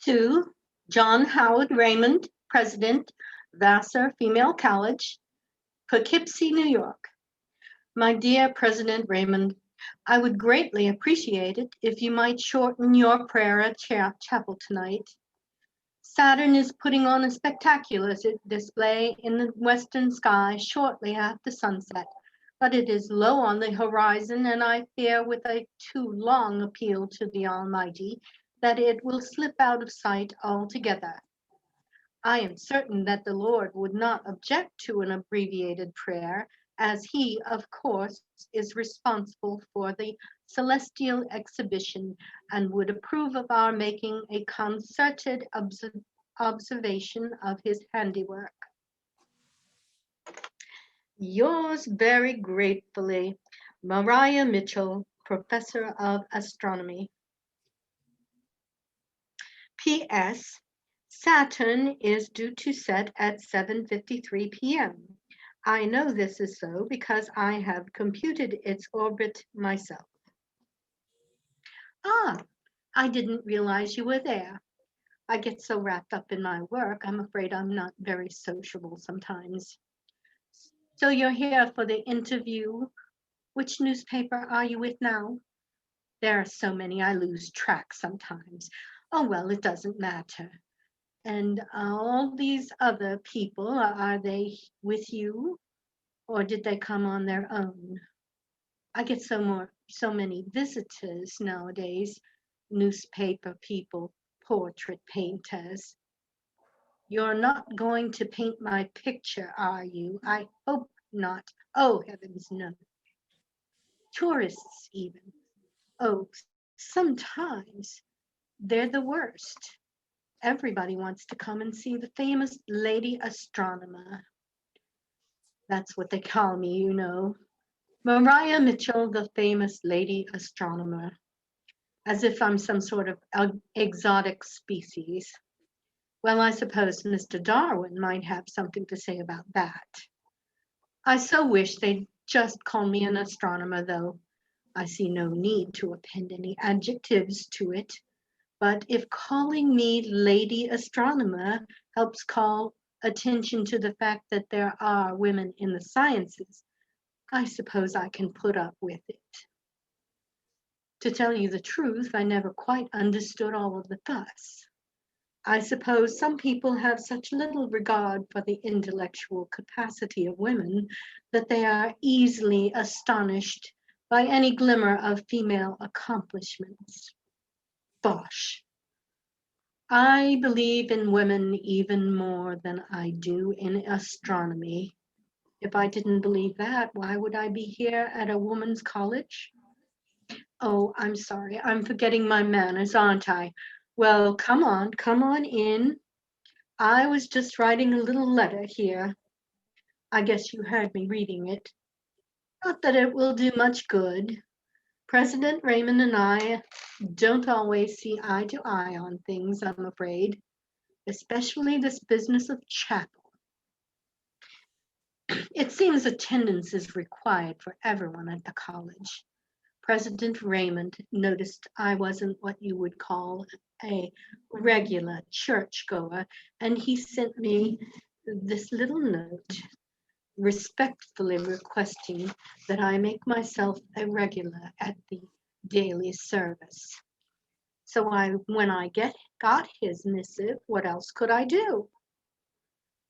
To John Howard Raymond, President, Vassar Female College, Poughkeepsie, New York. My dear President Raymond, I would greatly appreciate it if you might shorten your prayer at chapel tonight. Saturn is putting on a spectacular display in the western sky shortly after sunset, but it is low on the horizon, and I fear with a too long appeal to the Almighty that it will slip out of sight altogether. I am certain that the Lord would not object to an abbreviated prayer, as He, of course, is responsible for the celestial exhibition and would approve of our making a concerted observation of His handiwork. Yours very gratefully, Mariah Mitchell, Professor of Astronomy. P.S. Saturn is due to set at 7:53 p.m. I know this is so because I have computed its orbit myself. Ah, I didn't realize you were there. I get so wrapped up in my work, I'm afraid I'm not very sociable sometimes. So you're here for the interview. Which newspaper are you with now? There are so many I lose track sometimes. Oh, well, it doesn't matter. And all these other people, are they with you or did they come on their own? I get so many visitors nowadays, newspaper people, portrait painters. You're not going to paint my picture, are you? I hope not. Oh, heavens, no. Tourists, even. Oh, sometimes they're the worst. Everybody wants to come and see the famous lady astronomer. That's what they call me, you know. Mariah Mitchell, the famous lady astronomer. As if I'm some sort of exotic species. Well, I suppose Mr. Darwin might have something to say about that. I so wish they'd just call me an astronomer, though. I see no need to append any adjectives to it. But if calling me Lady Astronomer helps call attention to the fact that there are women in the sciences, I suppose I can put up with it. To tell you the truth, I never quite understood all of the fuss. I suppose some people have such little regard for the intellectual capacity of women that they are easily astonished by any glimmer of female accomplishments. Bosh! I believe in women even more than I do in astronomy. If I didn't believe that, why would I be here at a woman's college? Oh, I'm sorry. I'm forgetting my manners, aren't I? Well, come on in. I was just writing a little letter here. I guess you heard me reading it. Not that it will do much good. President Raymond and I don't always see eye to eye on things, I'm afraid, especially this business of chapel. It seems attendance is required for everyone at the college. President Raymond noticed I wasn't what you would call a regular churchgoer, and he sent me this little note respectfully requesting that I make myself a regular at the daily service. So when I got his missive, what else could I do?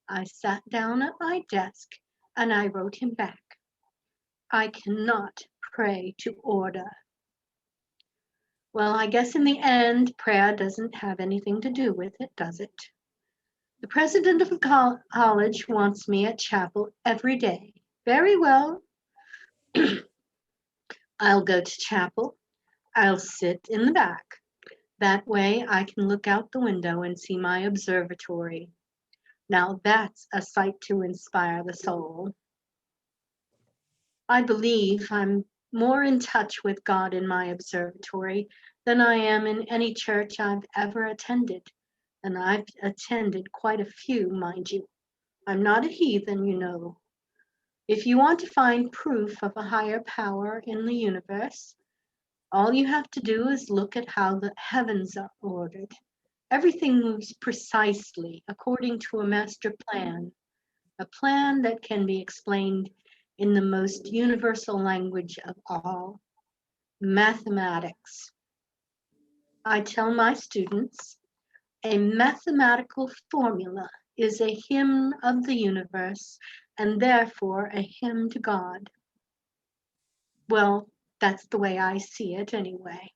I sat down at my desk and I wrote him back. I cannot pray to order. Well, I guess in the end, prayer doesn't have anything to do with it, does it? The president of the college wants me at chapel every day. Very well. I'll go to chapel. I'll sit in the back. That way I can look out the window and see my observatory. Now that's a sight to inspire the soul. I believe I'm more in touch with God in my observatory than I am in any church I've ever attended. And I've attended quite a few, mind you. I'm not a heathen, you know. If you want to find proof of a higher power in the universe, all you have to do is look at how the heavens are ordered. Everything moves precisely according to a master plan, a plan that can be explained in the most universal language of all, mathematics. I tell my students, a mathematical formula is a hymn of the universe and therefore a hymn to God. Well, that's the way I see it anyway.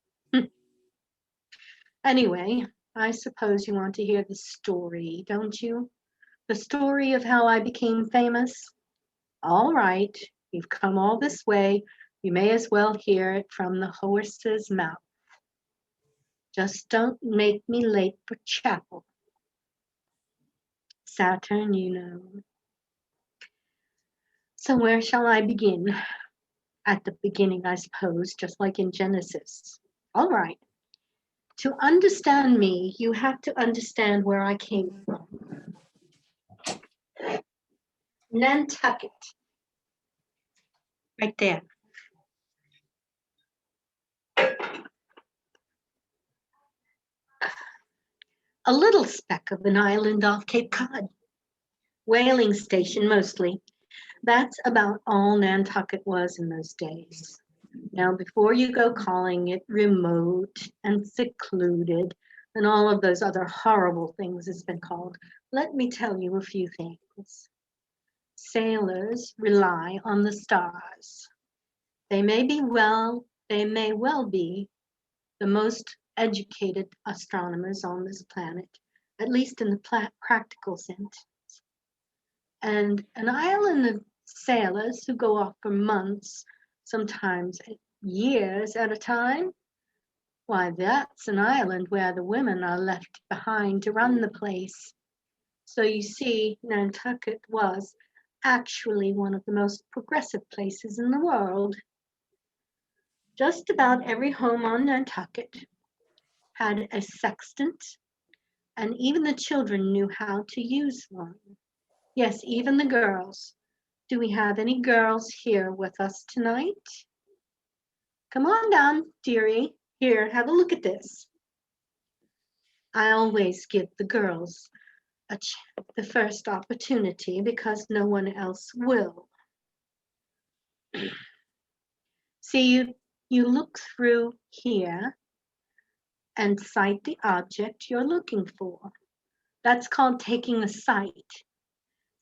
Anyway, I suppose you want to hear the story, don't you? The story of how I became famous? All right, you've come all this way. You may as well hear it from the horse's mouth. Just don't make me late for chapel. Saturn, you know. So where shall I begin? At the beginning, I suppose, just like in Genesis. All right. To understand me, you have to understand where I came from. Nantucket, right there. A little speck of an island off Cape Cod. Whaling station mostly. That's about all Nantucket was in those days. Now, before you go calling it remote and secluded and all of those other horrible things it's been called, let me tell you a few things. Sailors rely on the stars. They may well be the most educated astronomers on this planet, at least in the practical sense. And an island of sailors who go off for months, sometimes years at a time, why, that's an island where the women are left behind to run the place. So you see, Nantucket was actually one of the most progressive places in the world. Just about every home on Nantucket had a sextant, and even the children knew how to use one. Yes, even the girls. Do we have any girls here with us tonight? Come on down, dearie. Here, have a look at this. I always give the girls the first opportunity because no one else will. See, you look through here and sight the object you're looking for. That's called taking a sight.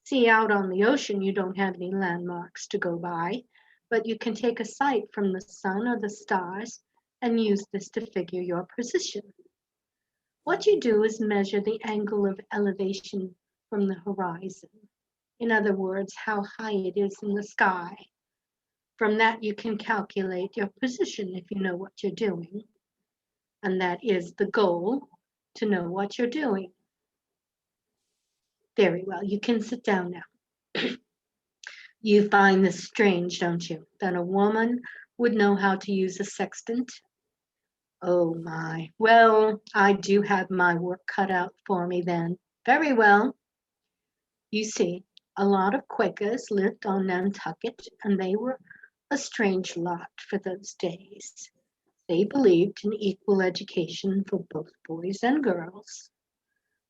See, out on the ocean, you don't have any landmarks to go by, but you can take a sight from the sun or the stars and use this to figure your position. What you do is measure the angle of elevation from the horizon. In other words, how high it is in the sky. From that, you can calculate your position if you know what you're doing. And that is the goal, to know what you're doing. Very well, you can sit down now. You find this strange, don't you, that a woman would know how to use a sextant? Oh my, well, I do have my work cut out for me then. Very well. You see, a lot of Quakers lived on Nantucket, and they were a strange lot for those days. They believed in equal education for both boys and girls.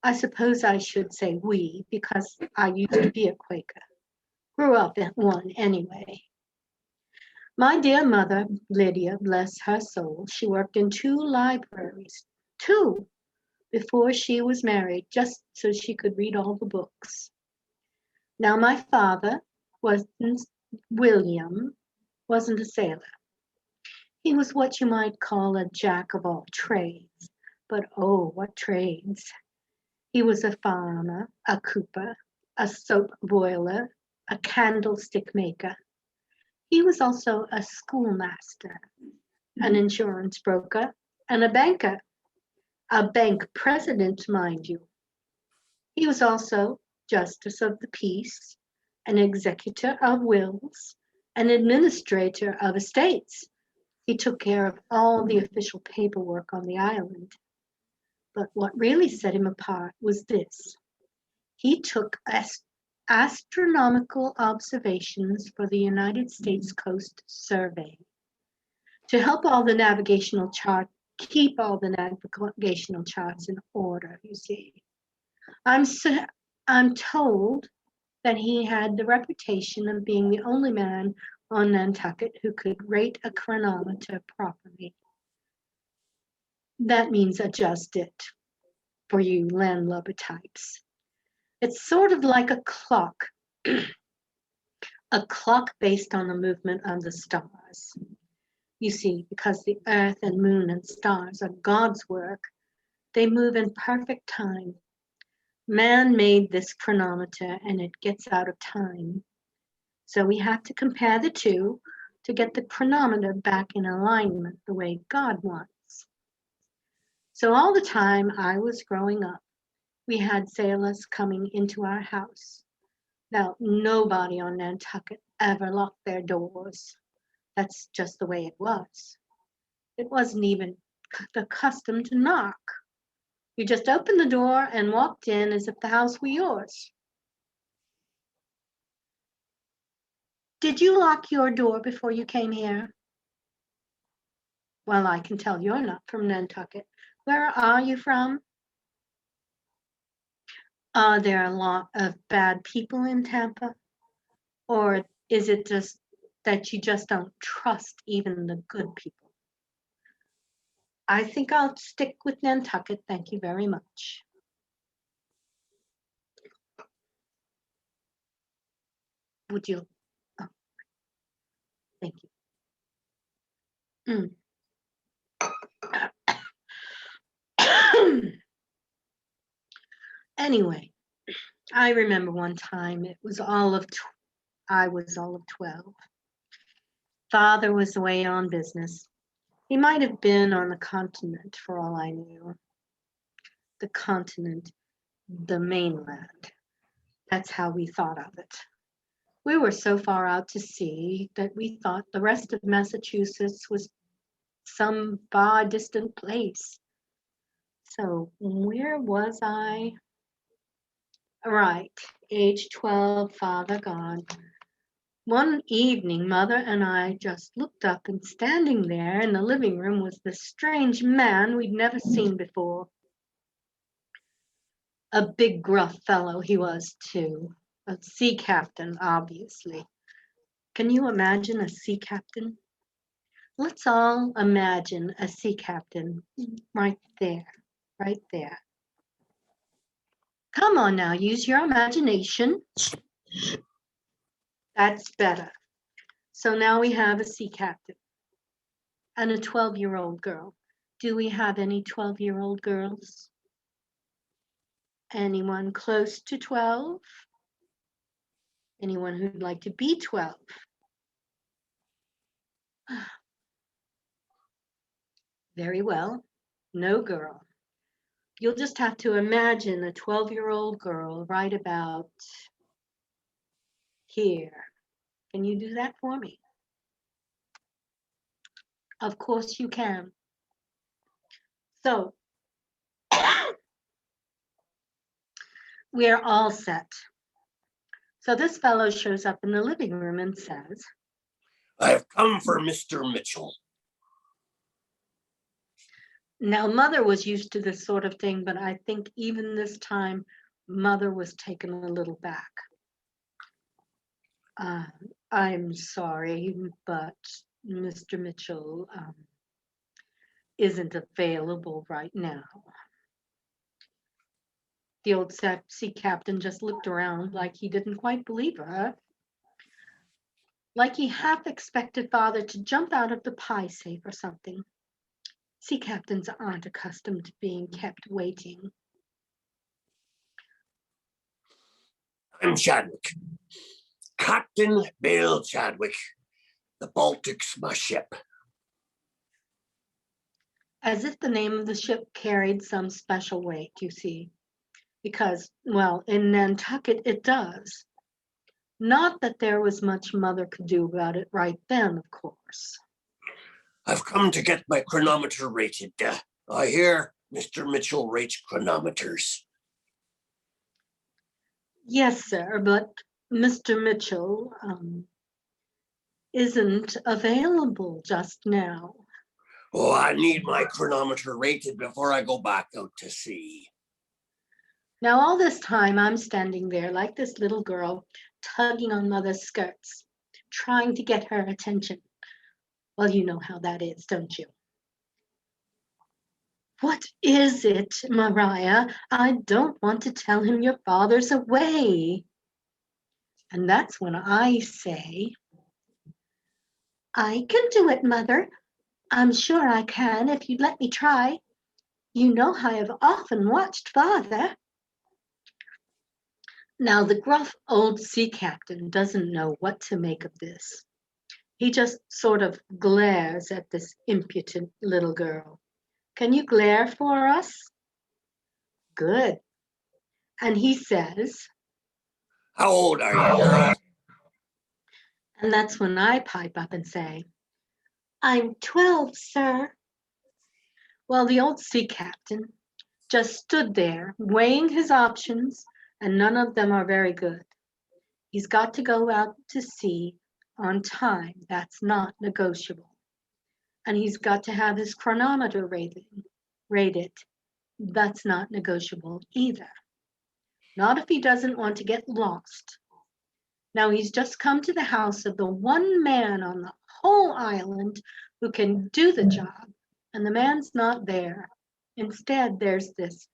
I suppose I should say we, because I used to be a Quaker. Grew up in one anyway. My dear mother, Lydia, bless her soul, she worked in 2 libraries, 2, before she was married, just so she could read all the books. Now, my father, William, wasn't a sailor. He was what you might call a jack of all trades. But oh, what trades! He was a farmer, a cooper, a soap boiler, a candlestick maker. He was also a schoolmaster, an insurance broker, and a banker. A bank president, mind you. He was also justice of the peace, an executor of wills, an administrator of estates. He took care of all the official paperwork on the island. But what really set him apart was this. He took astronomical observations for the United States Coast Survey. To help all the navigational keep all the navigational charts in order, you see. I'm told that he had the reputation of being the only man on Nantucket who could rate a chronometer properly. That means adjust it for you landlubber types. It's sort of like a clock, a clock based on the movement of the stars. You see, because the earth and moon and stars are God's work, they move in perfect time. Man made this chronometer and it gets out of time. So we have to compare the two to get the chronometer back in alignment the way God wants. So all the time I was growing up, we had sailors coming into our house. Now, nobody on Nantucket ever locked their doors. That's just the way it was. It wasn't even the custom to knock. You just opened the door and walked in as if the house were yours. Did you lock your door before you came here? Well, I can tell you're not from Nantucket. Where are you from? Are there a lot of bad people in Tampa? Or is it just that you just don't trust even the good people? I think I'll stick with Nantucket. Thank you very much. Would you? Oh, thank you. Anyway, I remember one time I was all of 12. Father was away on business. He might have been on the continent for all I knew. The continent, the mainland. That's how we thought of it. We were so far out to sea that we thought the rest of Massachusetts was some far distant place. So where was I? Right, age 12, father gone. One evening, mother and I just looked up, and standing there in the living room was this strange man we'd never seen before. A big, gruff fellow he was, too. A sea captain, obviously. Can you imagine a sea captain? Let's all imagine a sea captain right there, right there. Come on now, use your imagination. That's better. So now we have a sea captain and a 12-year-old girl. Do we have any 12-year-old girls? Anyone close to 12? Anyone who'd like to be 12? Very well, no girl. You'll just have to imagine a 12-year-old girl right about here. Can you do that for me? Of course you can. So we're all set. So this fellow shows up in the living room and says, I've come for Mr. Mitchell. now mother was used to this sort of thing, but I think even this time, mother was taken a little back. I'm sorry, but Mr. Mitchell isn't available right now. The old sea captain just looked around like he didn't quite believe her. Like he half expected father to jump out of the pie safe or something. Sea captains aren't accustomed to being kept waiting. I'm Chadwick. Captain Bill Chadwick. The Baltic's my ship. As if the name of the ship carried some special weight, you see. Because, well, in Nantucket it does. Not that there was much mother could do about it right then, of course. I've come to get my chronometer rated. I hear Mr. Mitchell rates chronometers. Yes, sir, but Mr. Mitchell isn't available just now. Oh, I need my chronometer rated before I go back out to sea. Now, all this time, I'm standing there like this little girl, tugging on Mother's skirts, trying to get her attention. Well, you know how that is, don't you? What is it, Mariah? I don't want to tell him your father's away. And that's when I say, I can do it, Mother. I'm sure I can if you'd let me try. You know I have often watched Father. Now, the gruff old sea captain doesn't know what to make of this. He just sort of glares at this impudent little girl. Can you glare for us? Good. And he says, How old are you, girl? and that's when I pipe up and say, I'm 12, sir. Well, the old sea captain just stood there weighing his options, and none of them are very good. He's got to go out to sea on time. That's not negotiable. And he's got to have his chronometer rated. That's not negotiable either. Not if he doesn't want to get lost. Now he's just come to the house of the one man on the whole island who can do the job, and the man's not there. Instead, there's this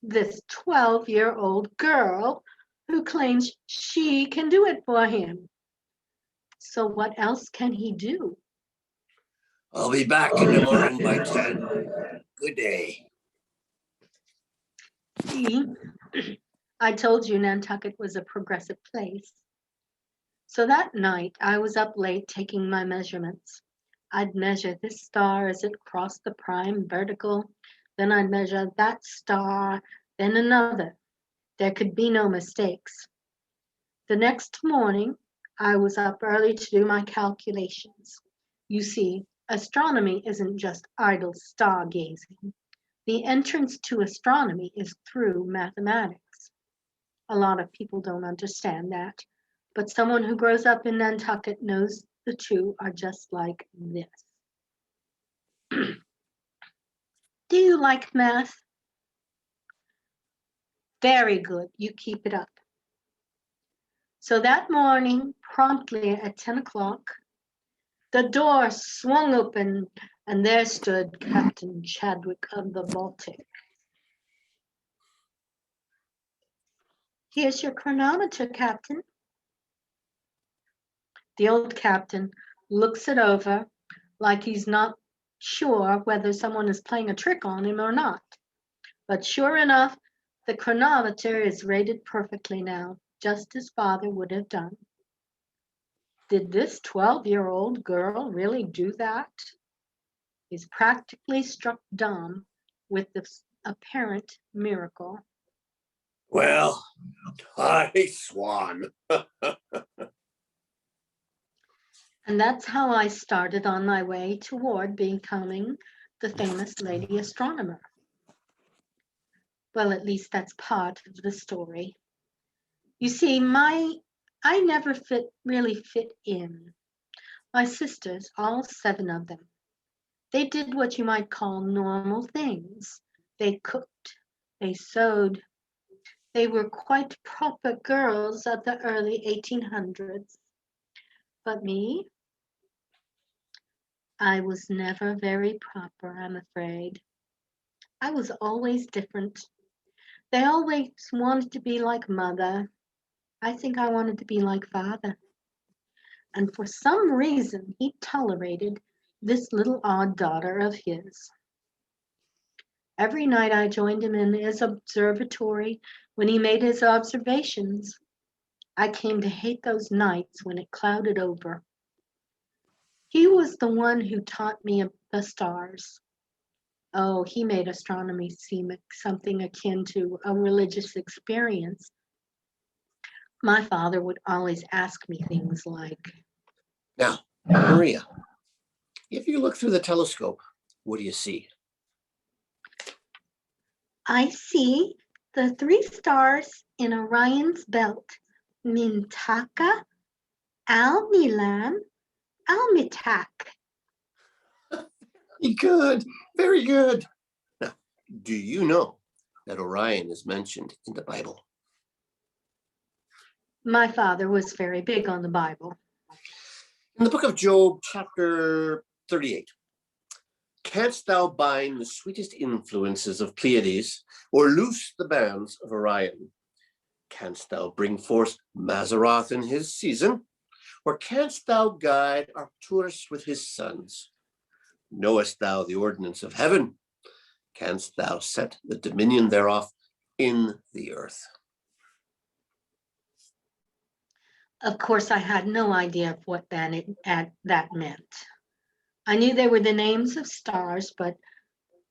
12-year-old girl who claims she can do it for him. So what else can he do? I'll be back in the morning by 10. Good day. See, I told you Nantucket was a progressive place. So that night I was up late taking my measurements. I'd measure this star as it crossed the prime vertical, then I'd measure that star, then another. There could be no mistakes. The next morning, I was up early to do my calculations. You see, astronomy isn't just idle stargazing. The entrance to astronomy is through mathematics. A lot of people don't understand that, but someone who grows up in Nantucket knows the two are just like this. Do you like math? Very good, you keep it up. So that morning, promptly at 10 o'clock, the door swung open and there stood Captain Chadwick of the Baltic. Here's your chronometer, Captain. The old captain looks it over like he's not sure whether someone is playing a trick on him or not. But sure enough, the chronometer is rated perfectly now, just as Father would have done. Did this 12-year-old girl really do that? He's practically struck dumb with this apparent miracle. Well, I swan. And that's how I started on my way toward becoming the famous lady astronomer. Well, at least that's part of the story. You see, I never really fit in. My sisters, all 7 of them, they did what you might call normal things. They cooked, they sewed. They were quite proper girls of the early 1800s. But me, I was never very proper, I'm afraid. I was always different. They always wanted to be like Mother. I think I wanted to be like Father. And for some reason, he tolerated this little odd daughter of his. Every night I joined him in his observatory when he made his observations. I came to hate those nights when it clouded over. He was the one who taught me the stars. Oh, he made astronomy seem something akin to a religious experience. My father would always ask me things like, Now, Maria, if you look through the telescope, what do you see? I see the 3 stars in Orion's belt, Mintaka, Alnilam, Almitak. Very good. Very good. Now, do you know that Orion is mentioned in the Bible? My father was very big on the Bible. In the book of Job, chapter 38, canst thou bind the sweetest influences of Pleiades, or loose the bands of Orion? Canst thou bring forth Mazzaroth in his season, or canst thou guide Arcturus with his sons? Knowest thou the ordinance of heaven? Canst thou set the dominion thereof in the earth? Of course, I had no idea of what that meant. I knew they were the names of stars, but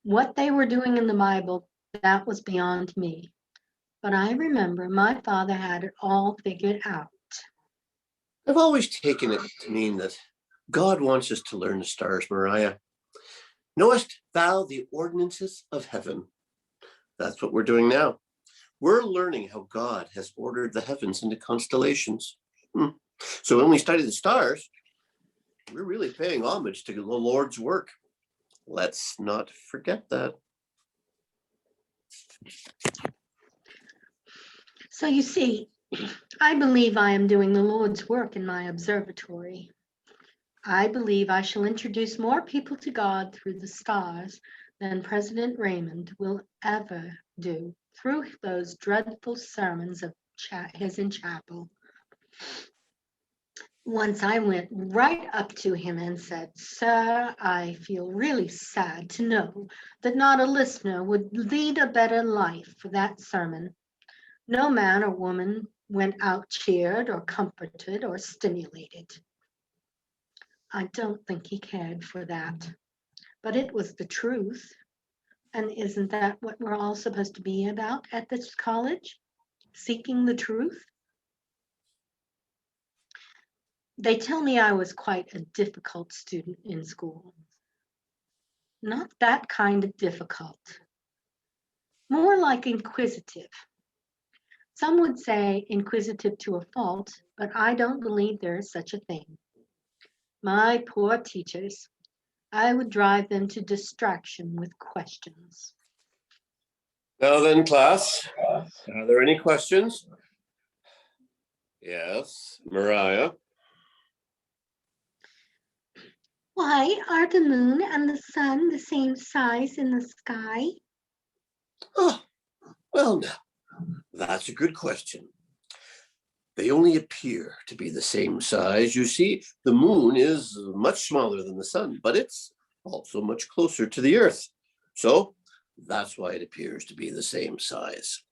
what they were doing in the Bible, that was beyond me. But I remember my father had it all figured out. I've always taken it to mean that God wants us to learn the stars, Mariah. Knowest thou the ordinances of heaven? That's what we're doing now. We're learning how God has ordered the heavens into constellations. So when we study the stars, we're really paying homage to the Lord's work. Let's not forget that. So you see, I believe I am doing the Lord's work in my observatory. I believe I shall introduce more people to God through the stars than President Raymond will ever do through those dreadful sermons of his in chapel. Once I went right up to him and said, "Sir, I feel really sad to know that not a listener would lead a better life for that sermon. No man or woman went out cheered or comforted or stimulated." I don't think he cared for that, but it was the truth. And isn't that what we're all supposed to be about at this college? Seeking the truth? They tell me I was quite a difficult student in school. Not that kind of difficult, more like inquisitive. Some would say inquisitive to a fault, but I don't believe there is such a thing. My poor teachers, I would drive them to distraction with questions. Now then, class, are there any questions? Yes, Mariah. Why are the moon and the sun the same size in the sky? Oh, well, now, that's a good question. They only appear to be the same size. You see, the moon is much smaller than the sun, but it's also much closer to the earth. So that's why it appears to be the same size.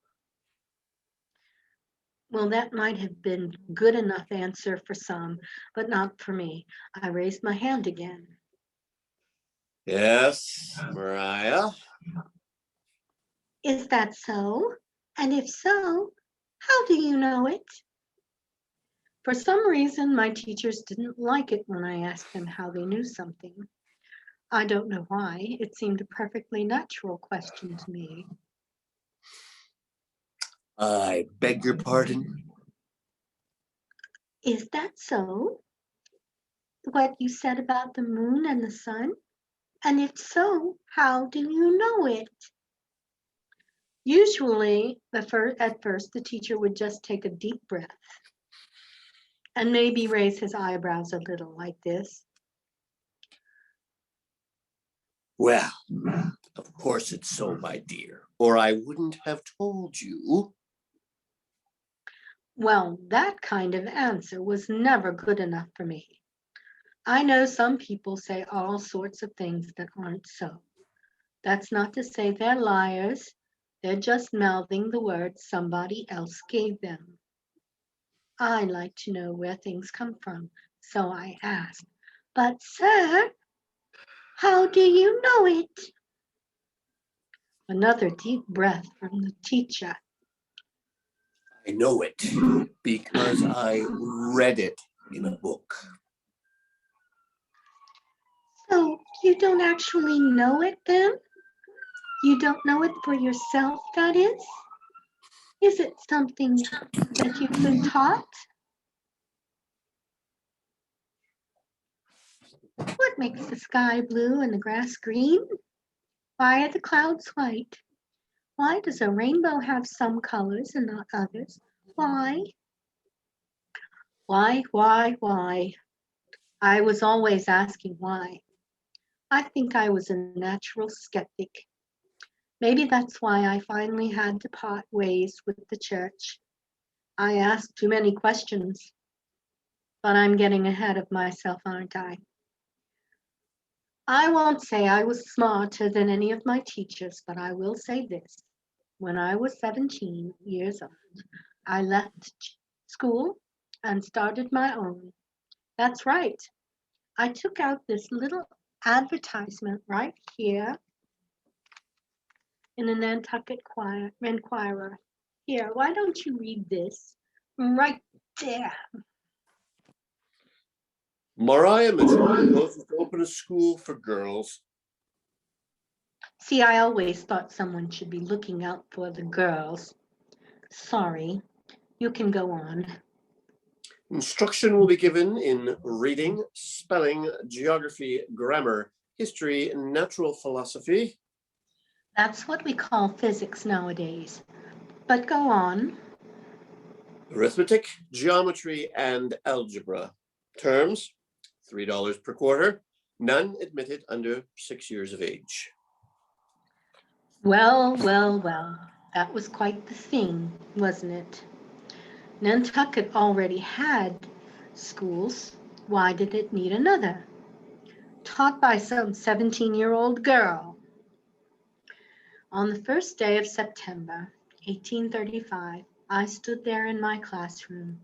Well, that might have been good enough answer for some, but not for me. I raised my hand again. Yes, Mariah. Is that so? And if so, how do you know it? For some reason, my teachers didn't like it when I asked them how they knew something. I don't know why. It seemed a perfectly natural question to me. I beg your pardon? Is that so? What you said about the moon and the sun? And if so, how do you know it? Usually, at first, the teacher would just take a deep breath and maybe raise his eyebrows a little like this. Well, of course it's so, my dear, or I wouldn't have told you. Well, that kind of answer was never good enough for me. I know some people say all sorts of things that aren't so. That's not to say they're liars. They're just mouthing the words somebody else gave them. I like to know where things come from, so I asked, "But sir, how do you know it?" Another deep breath from the teacher. I know it because I read it in a book. So you don't actually know it then? You don't know it for yourself, that is? Is it something that you've been taught? What makes the sky blue and the grass green? Why are the clouds white? Why does a rainbow have some colors and not others? Why? Why? I was always asking why. I think I was a natural skeptic. Maybe that's why I finally had to part ways with the church. I asked too many questions, but I'm getting ahead of myself, aren't I? I won't say I was smarter than any of my teachers, but I will say this. When I was 17 years old, I left school and started my own. That's right. I took out this little advertisement right here in the Nantucket Enquirer. Here, why don't you read this? Right there. Mariah Mitchell proposes to open a school for girls. See, I always thought someone should be looking out for the girls. Sorry, you can go on. Instruction will be given in reading, spelling, geography, grammar, history, natural philosophy. That's what we call physics nowadays. But go on. Arithmetic, geometry, and algebra. Terms, $3 per quarter. None admitted under 6 years of age. Well. That was quite the thing, wasn't it? Nantucket already had schools. Why did it need another? Taught by some 17-year-old girl. On the first day of September, 1835, I stood there in my classroom,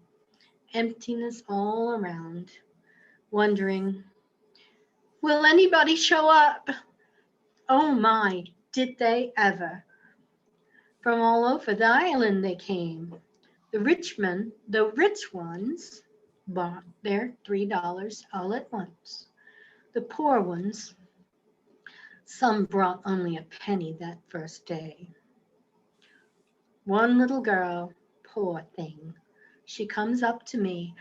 emptiness all around, wondering, will anybody show up? Oh my, did they ever? From all over the island they came. The rich ones, bought their $3 all at once. The poor ones, some brought only a penny that first day. One little girl, poor thing, she comes up to me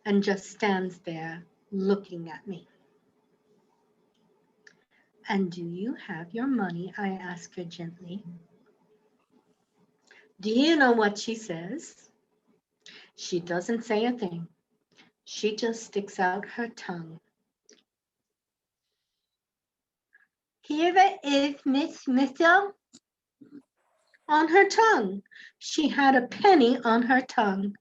and just stands there looking at me. And do you have your money? I ask her gently. Do you know what she says? She doesn't say a thing. She just sticks out her tongue. Here it is, Miss Mitchell. On her tongue. She had a penny on her tongue.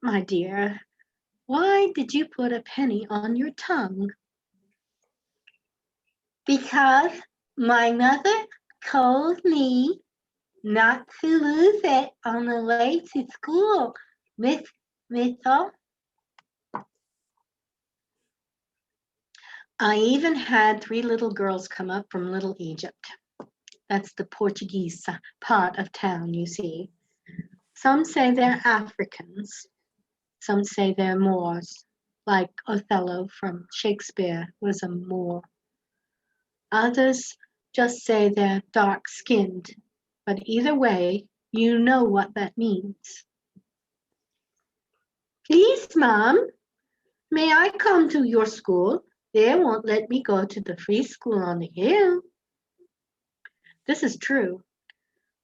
My dear, why did you put a penny on your tongue? Because my mother told me not to lose it on the way to school, Miss Mitchell. I even had 3 little girls come up from Little Egypt. That's the Portuguese part of town, you see. Some say they're Africans. Some say they're Moors, like Othello from Shakespeare was a Moor. Others just say they're dark-skinned, but either way, you know what that means. Please, Mom, may I come to your school? They won't let me go to the free school on the hill. This is true.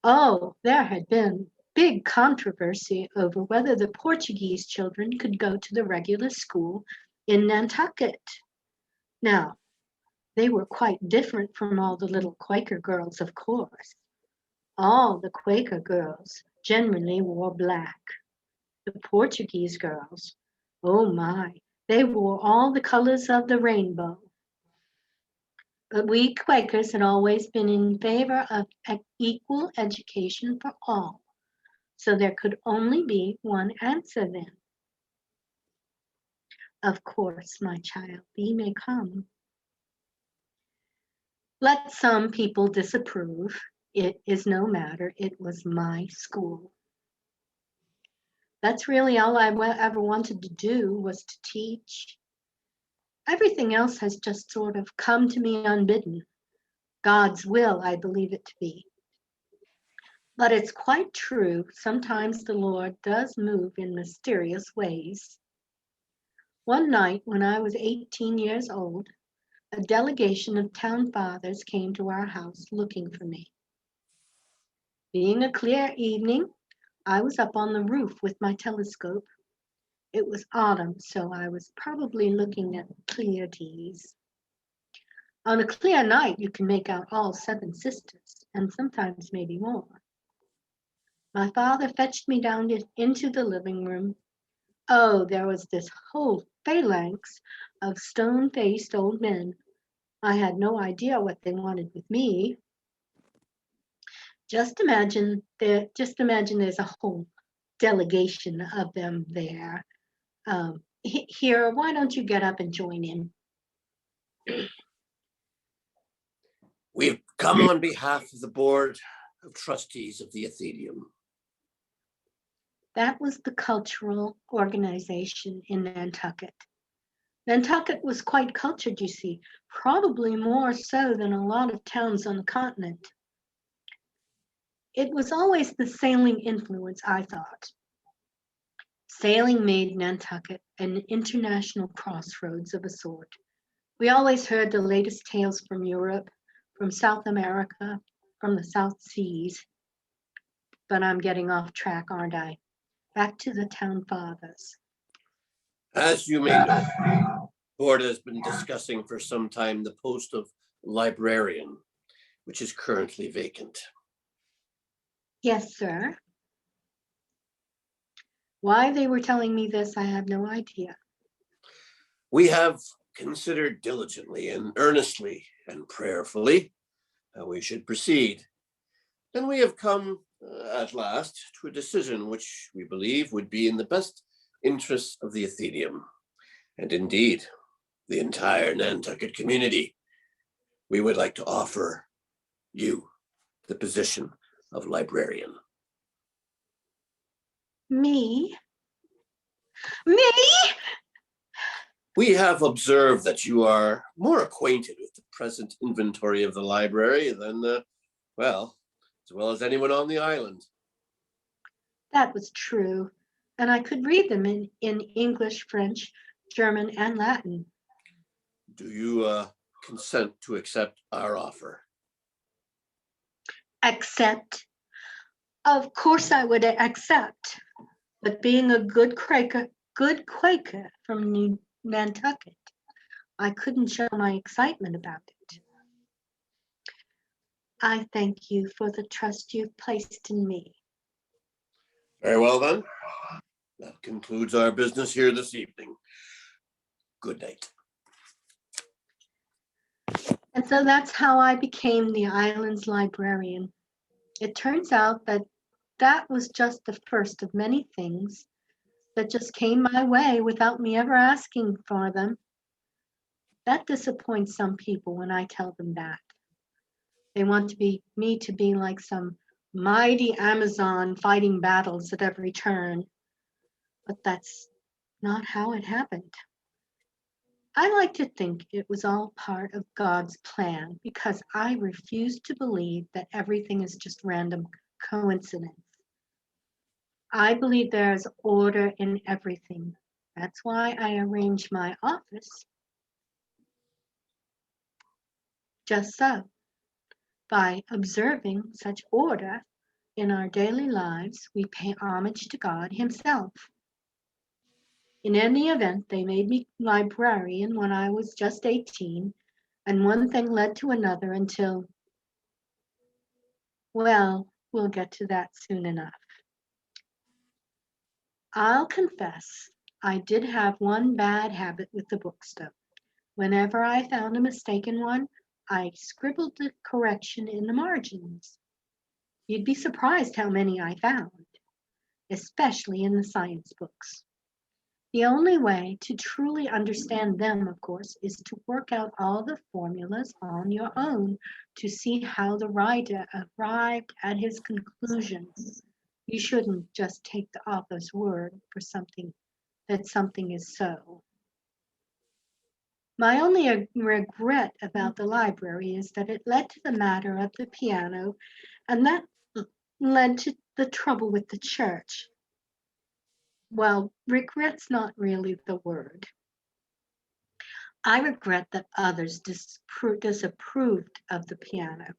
Oh, there had been big controversy over whether the Portuguese children could go to the regular school in Nantucket. Now, they were quite different from all the little Quaker girls, of course. All the Quaker girls generally wore black. The Portuguese girls, oh my, they wore all the colors of the rainbow. But we Quakers had always been in favor of equal education for all. So there could only be one answer then. Of course, my child, thee may come. Let some people disapprove. It is no matter. It was my school. That's really all I ever wanted to do was to teach. Everything else has just sort of come to me unbidden. God's will, I believe it to be. But it's quite true, sometimes the Lord does move in mysterious ways. One night when I was 18 years old, a delegation of town fathers came to our house looking for me. Being a clear evening, I was up on the roof with my telescope. It was autumn, so I was probably looking at Pleiades. On a clear night, you can make out all seven sisters, and sometimes maybe more. My father fetched me down into the living room. Oh, there was this whole phalanx of stone-faced old men. I had no idea what they wanted with me. Just imagine there's a whole delegation of them there. Here, why don't you get up and join in? We've come on behalf of the Board of Trustees of the Athenaeum. That was the cultural organization in Nantucket. Nantucket was quite cultured, you see, probably more so than a lot of towns on the continent. It was always the sailing influence, I thought. Sailing made Nantucket an international crossroads of a sort. We always heard the latest tales from Europe, from South America, from the South Seas. But I'm getting off track, aren't I? Back to the town fathers. As you may know, the board has been discussing for some time the post of librarian, which is currently vacant. Yes, sir. Why they were telling me this, I have no idea. We have considered diligently and earnestly and prayerfully how we should proceed. And we have come at last to a decision which we believe would be in the best interests of the Athenaeum, and indeed the entire Nantucket community. We would like to offer you the position of librarian. Me? Me? We have observed that you are more acquainted with the present inventory of the library than, as well as anyone on the island. That was true. And I could read them in English, French, German, and Latin. Do you consent to accept our offer? Accept? Of course I would accept. But being a good Quaker from Nantucket, I couldn't show my excitement about it. I thank you for the trust you've placed in me. Very well then. That concludes our business here this evening. Good night. And so that's how I became the island's librarian. It turns out that was just the first of many things that just came my way without me ever asking for them. That disappoints some people when I tell them that. They want me to be like some mighty Amazon fighting battles at every turn. But that's not how it happened. I like to think it was all part of God's plan because I refuse to believe that everything is just random coincidence. I believe there's order in everything. That's why I arrange my office just so. By observing such order in our daily lives, we pay homage to God Himself. In any event, they made me librarian when I was just 18, and one thing led to another until, well, we'll get to that soon enough. I'll confess, I did have one bad habit with the books, though. Whenever I found a mistake in one, I scribbled the correction in the margins. You'd be surprised how many I found, especially in the science books. The only way to truly understand them, of course, is to work out all the formulas on your own to see how the writer arrived at his conclusion. You shouldn't just take the author's word for something is so. My only regret about the library is that it led to the matter of the piano, and that led to the trouble with the church. Well, regret's not really the word. I regret that others disapproved of the piano.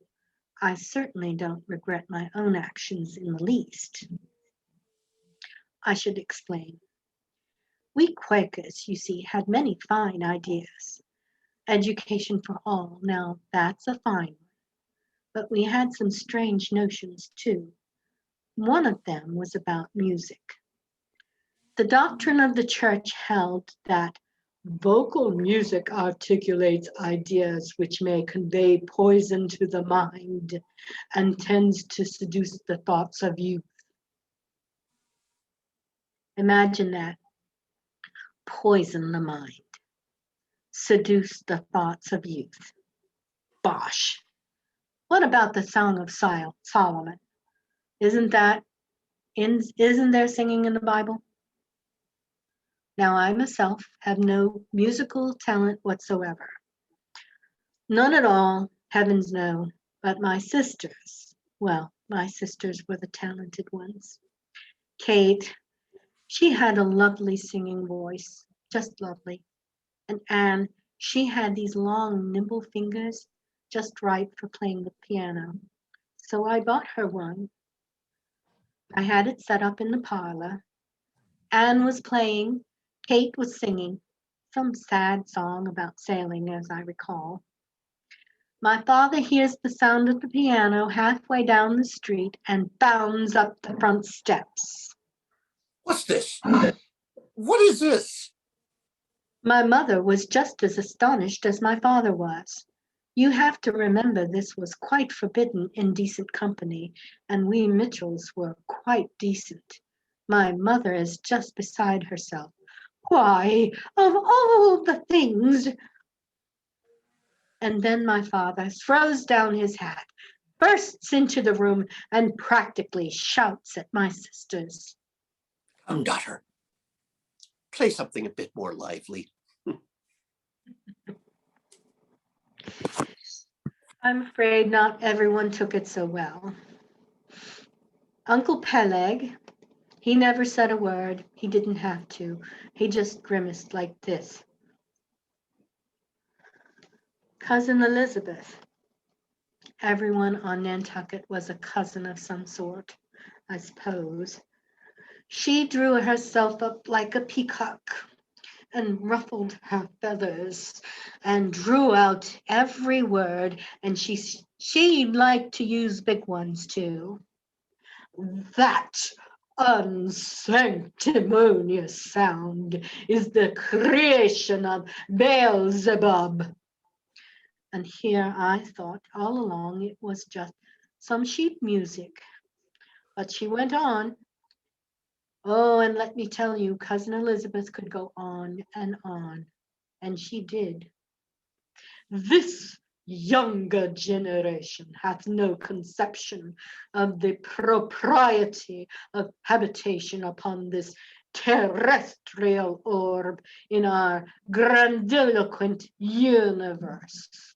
I certainly don't regret my own actions in the least. I should explain. We Quakers, you see, had many fine ideas. Education for all, now that's a fine one. But we had some strange notions too. One of them was about music. The doctrine of the church held that vocal music articulates ideas which may convey poison to the mind and tends to seduce the thoughts of youth. Imagine that. Poison the mind, seduce the thoughts of youth. Bosh. What about the Song of Solomon? Isn't that isn't there singing in the Bible? Now I myself have no musical talent whatsoever. None at all, heavens no, but my sisters, well, my sisters were the talented ones. Kate, she had a lovely singing voice, just lovely. And Anne, she had these long, nimble fingers, just right for playing the piano. So I bought her one. I had it set up in the parlor. Anne was playing, Kate was singing, some sad song about sailing, as I recall. My father hears the sound of the piano halfway down the street and bounds up the front steps. What's this? What is this? My mother was just as astonished as my father was. You have to remember this was quite forbidden in decent company, and we Mitchells were quite decent. My mother is just beside herself. Why, of all the things! And then my father throws down his hat, bursts into the room, and practically shouts at my sisters. Come, daughter, play something a bit more lively. I'm afraid not everyone took it so well. Uncle Peleg, he never said a word. He didn't have to. He just grimaced like this. Cousin Elizabeth. Everyone on Nantucket was a cousin of some sort, I suppose. She drew herself up like a peacock and ruffled her feathers and drew out every word, and she liked to use big ones too. That unsanctimonious sound is the creation of Beelzebub. And here I thought all along it was just some sheep music. But she went on. Oh, and let me tell you, Cousin Elizabeth could go on, and she did. This younger generation hath no conception of the propriety of habitation upon this terrestrial orb in our grandiloquent universe.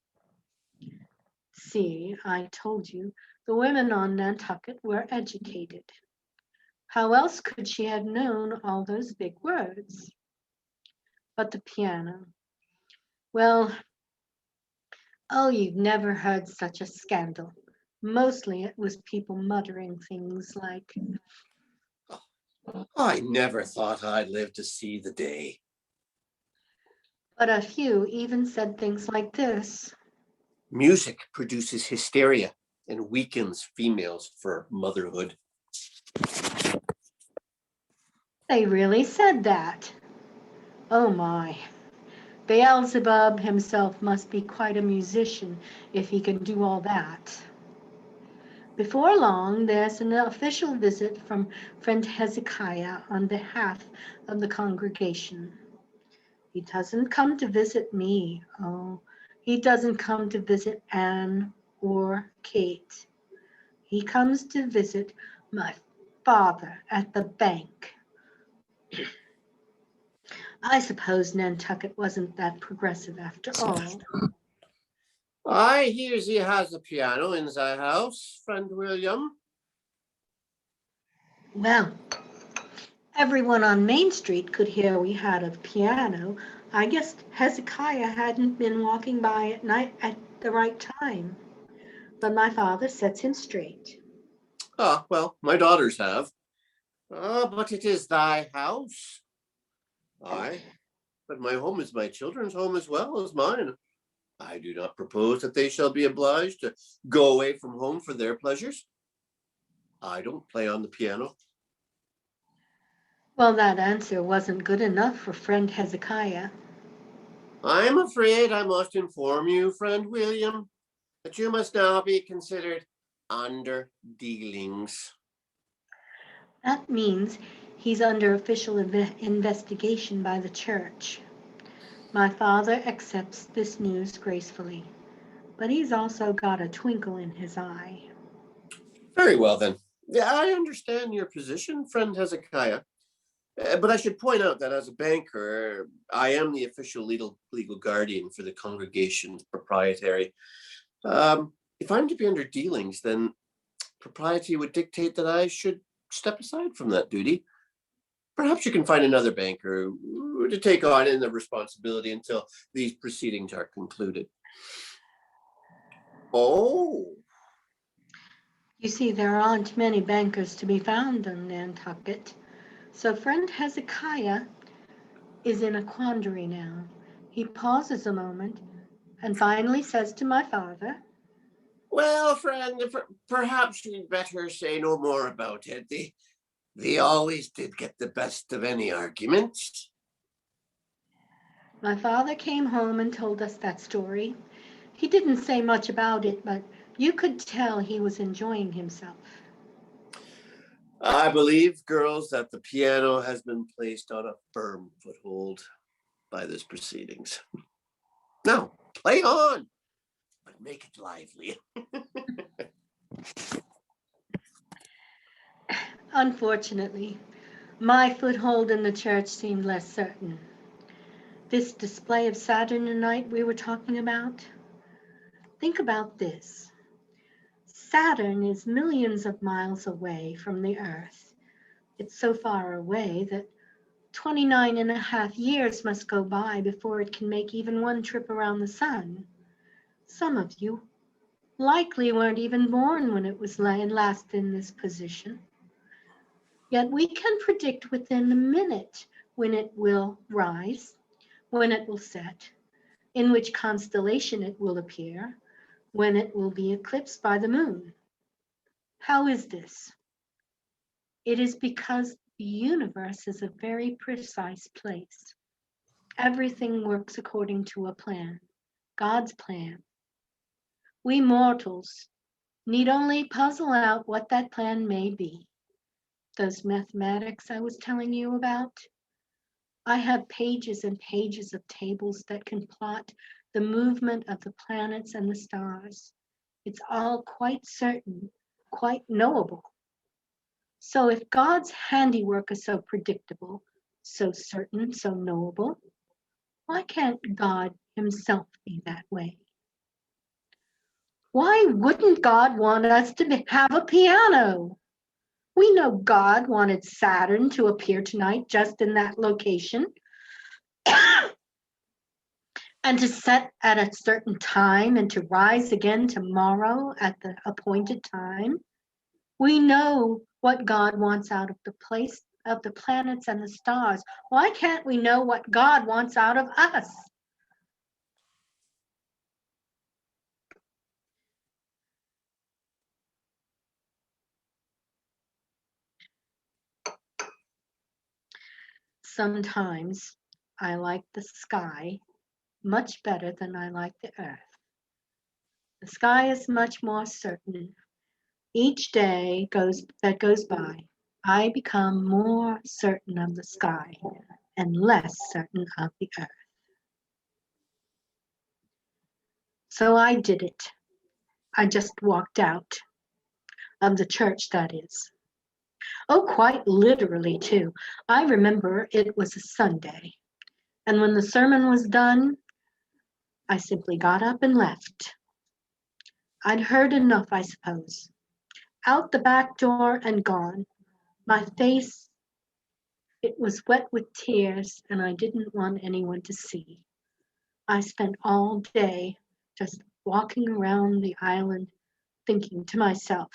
See, I told you, the women on Nantucket were educated. How else could she have known all those big words? But the piano, well, oh, you've never heard such a scandal. Mostly it was people muttering things like, I never thought I'd live to see the day. but a few even said things like this. Music produces hysteria and weakens females for motherhood. They really said that. Oh my. Beelzebub himself must be quite a musician if he can do all that. Before long, there's an official visit from friend Hezekiah on behalf of the congregation. He doesn't come to visit me. Oh, he doesn't come to visit Anne or Kate. He comes to visit my father at the bank. I suppose Nantucket wasn't that progressive after all. I hear he has a piano in the house, friend William. Well, everyone on Main Street could hear we had a piano. I guess Hezekiah hadn't been walking by at night at the right time, but my father sets him straight. Ah, well, my daughters have. Ah, but it is thy house. Aye, but my home is my children's home as well as mine. I do not propose that they shall be obliged to go away from home for their pleasures. I don't play on the piano. Well, that answer wasn't good enough for friend Hezekiah. I'm afraid I must inform you, friend William, that you must now be considered under dealings. That means he's under official investigation by the church. My father accepts this news gracefully, but he's also got a twinkle in his eye. Very well, then. Yeah, I understand your position, friend Hezekiah. But I should point out that as a banker, I am the official legal guardian for the congregation's proprietary. If I'm to be under dealings, then propriety would dictate that I should step aside from that duty. Perhaps you can find another banker to take on in the responsibility until these proceedings are concluded. Oh, You see, there aren't many bankers to be found in Nantucket, so friend Hezekiah is in a quandary now. He pauses a moment and finally says to my father, well, friend, perhaps you'd better say no more about it. They always did get the best of any arguments. my father came home and told us that story. He didn't say much about it, but you could tell he was enjoying himself. I believe, girls, that the piano has been placed on a firm foothold by this proceedings. Now, play on, but make it lively. Unfortunately, my foothold in the church seemed less certain. This display of Saturnite we were talking about, think about this. Saturn is millions of miles away from the Earth. It's so far away that 29 and a half years must go by before it can make even one trip around the sun. Some of you likely weren't even born when it was last in this position. Yet we can predict within a minute when it will rise, when it will set, in which constellation it will appear, when it will be eclipsed by the moon. How is this? It is because the universe is a very precise place. Everything works according to a plan, God's plan. We mortals need only puzzle out what that plan may be. Those mathematics I was telling you about, I have pages and pages of tables that can plot the movement of the planets and the stars. It's all quite certain, quite knowable. So if God's handiwork is so predictable, so certain, so knowable, why can't God himself be that way? Why wouldn't God want us to have a piano? We know God wanted Saturn to appear tonight just in that location and to set at a certain time and to rise again tomorrow at the appointed time. We know what God wants out of the place of the planets and the stars. Why can't we know what God wants out of us? Sometimes I like the sky much better than I like the earth. The sky is much more certain. Each day that goes by, I become more certain of the sky and less certain of the earth. So I did it. I just walked out of the church, that is. Oh, quite literally, too. I remember it was a Sunday, and when the sermon was done, I simply got up and left. I'd heard enough, I suppose. Out the back door and gone. My face, It was wet with tears, and I didn't want anyone to see. I spent all day just walking around the island thinking to myself,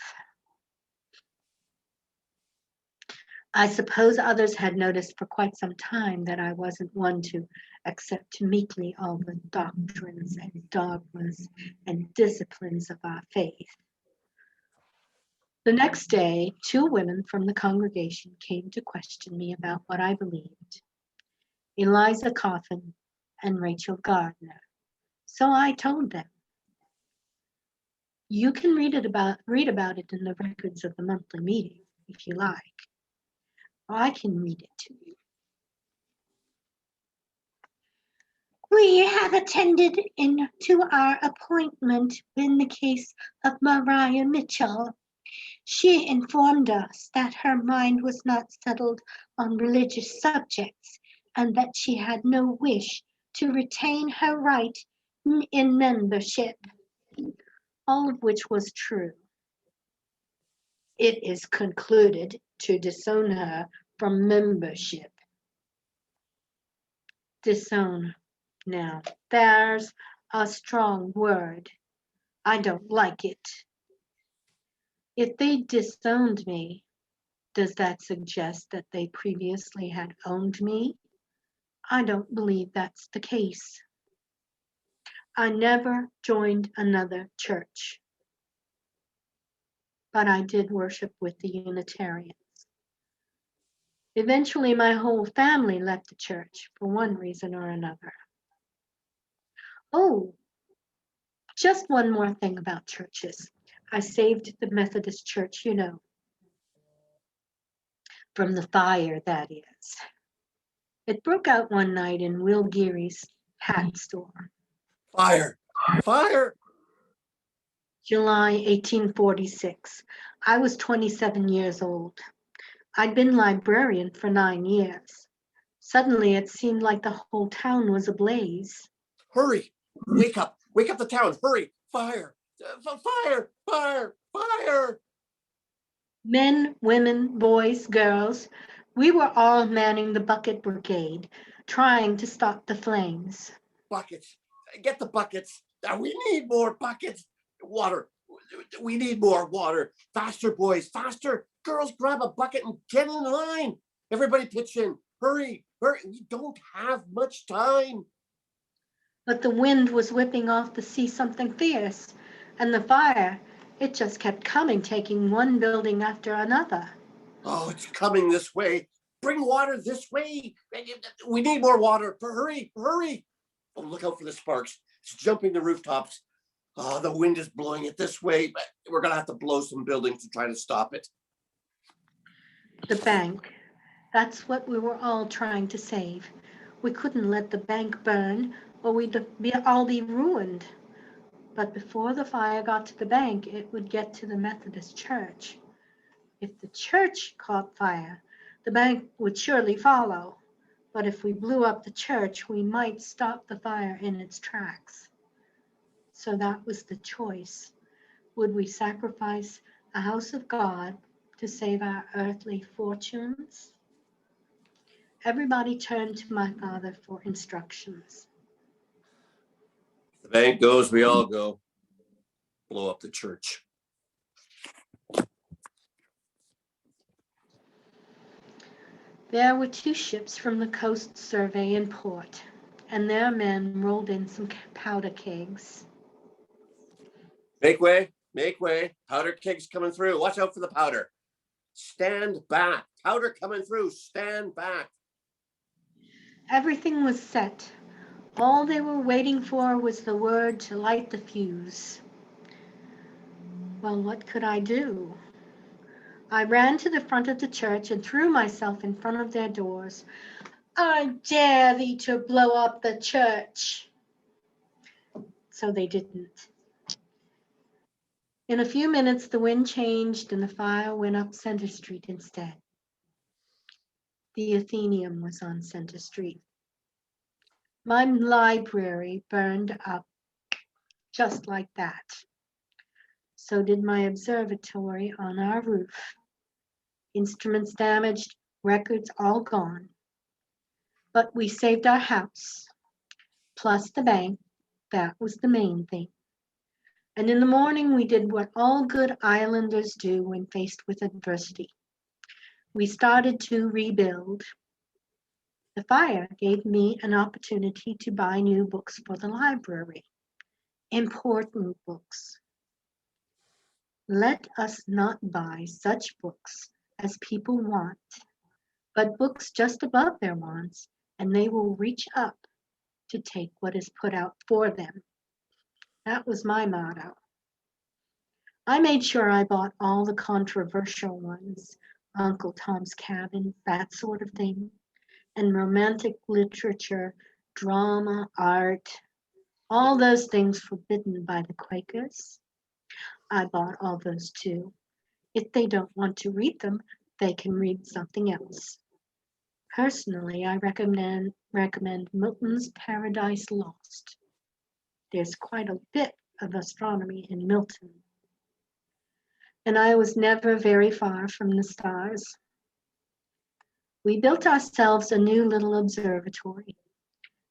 I suppose others had noticed for quite some time that I wasn't one to accept meekly all the doctrines and dogmas and disciplines of our faith. The next day, two women from the congregation came to question me about what I believed, Eliza Coffin and Rachel Gardner. So I told them, you can read about it in the records of the monthly meeting if you like. I can read it to you. We have attended to our appointment in the case of Mariah Mitchell. She informed us that her mind was not settled on religious subjects and that she had no wish to retain her right in membership, all of which was true. It is concluded to disown her from membership. Disown. Now, there's a strong word. I don't like it. If they disowned me, does that suggest that they previously had owned me? I don't believe that's the case. I never joined another church, but I did worship with the Unitarians. Eventually, my whole family left the church for one reason or another. Oh, just one more thing about churches. I saved the Methodist Church, from the fire, that is. It broke out one night in Will Geary's hat store. Fire! Fire! July 1846. I was 27 years old. I'd been librarian for 9 years. Suddenly, it seemed like the whole town was ablaze. Hurry! Wake up! Wake up the town! Hurry! Fire! Fire! Fire! Fire! Men, women, boys, girls, we were all manning the bucket brigade, trying to stop the flames. Buckets! Get the buckets! We need more buckets! Water! We need more water! Faster, boys! Faster! Girls, grab a bucket and get in line! Everybody pitch in! Hurry! Hurry! We don't have much time! But the wind was whipping off the sea something fierce, and the fire, it just kept coming, taking one building after another. Oh, it's coming this way. Bring water this way. We need more water. Hurry, hurry. Oh, look out for the sparks. It's jumping the rooftops. Oh, the wind is blowing it this way, but we're going to have to blow some buildings to try to stop it. The bank, that's what we were all trying to save. We couldn't let the bank burn or we'd all be ruined. But before the fire got to the bank, it would get to the Methodist church. If the church caught fire, the bank would surely follow. But if we blew up the church, we might stop the fire in its tracks. So that was the choice. Would we sacrifice a house of God to save our earthly fortunes? Everybody turned to my father for instructions. The bank goes, we all go. Blow up the church. There were two ships from the Coast Survey in port, and their men rolled in some powder kegs. Make way, make way. Powder kegs coming through. Watch out for the powder. Stand back. Powder coming through. Stand back. Everything was set. All they were waiting for was the word to light the fuse. Well, what could I do? I ran to the front of the church and threw myself in front of their doors. I dare thee to blow up the church. So they didn't. In a few minutes, the wind changed and the fire went up Center Street instead. The Athenaeum was on Center Street. My library burned up just like that. So did my observatory on our roof. Instruments damaged, Records all gone. But we saved our house, plus the bank. That was the main thing. And in the morning, we did what all good islanders do when faced with adversity. We started to rebuild. The fire gave me an opportunity to buy new books for the library, important books. Let us not buy such books as people want, but books just above their wants, and they will reach up to take what is put out for them. That was my motto. I made sure I bought all the controversial ones, Uncle Tom's Cabin, that sort of thing, and romantic literature, drama, art, all those things forbidden by the Quakers. I bought all those too. If they don't want to read them, they can read something else. Personally, I recommend Milton's Paradise Lost. There's quite a bit of astronomy in Milton. And I was never very far from the stars. We built ourselves a new little observatory.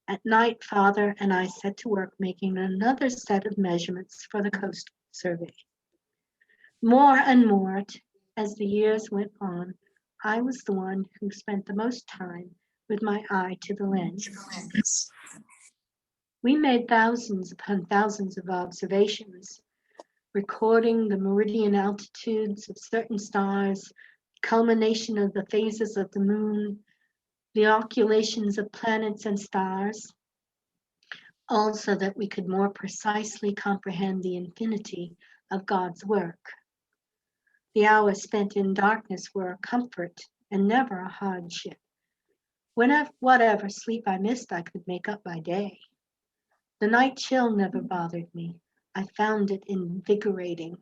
At night, Father and I set to work making another set of measurements for the Coast Survey. More and more, as the years went on, I was the one who spent the most time with my eye to the lens. We made thousands upon thousands of observations, recording the meridian altitudes of certain stars, culmination of the phases of the moon, the occultations of planets and stars, all so that we could more precisely comprehend the infinity of God's work. The hours spent in darkness were a comfort and never a hardship. Whatever sleep I missed, I could make up by day. The night chill never bothered me. I found it invigorating.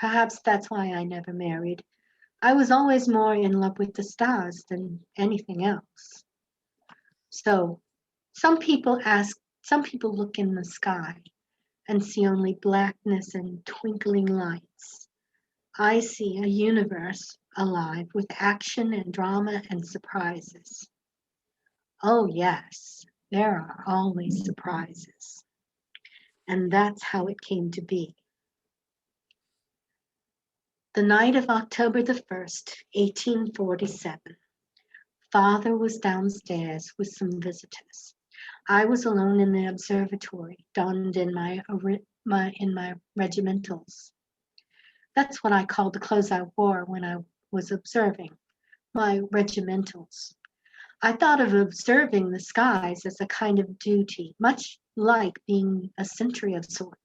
Perhaps that's why I never married. I was always more in love with the stars than anything else. So, some people look in the sky and see only blackness and twinkling lights. I see a universe alive with action and drama and surprises. Oh, yes, there are always surprises. And that's how it came to be. The night of October the 1st, 1847, Father was downstairs with some visitors. I was alone in the observatory, donned in my regimentals. That's what I called the clothes I wore when I was observing, my regimentals. I thought of observing the skies as a kind of duty, much like being a sentry of sorts.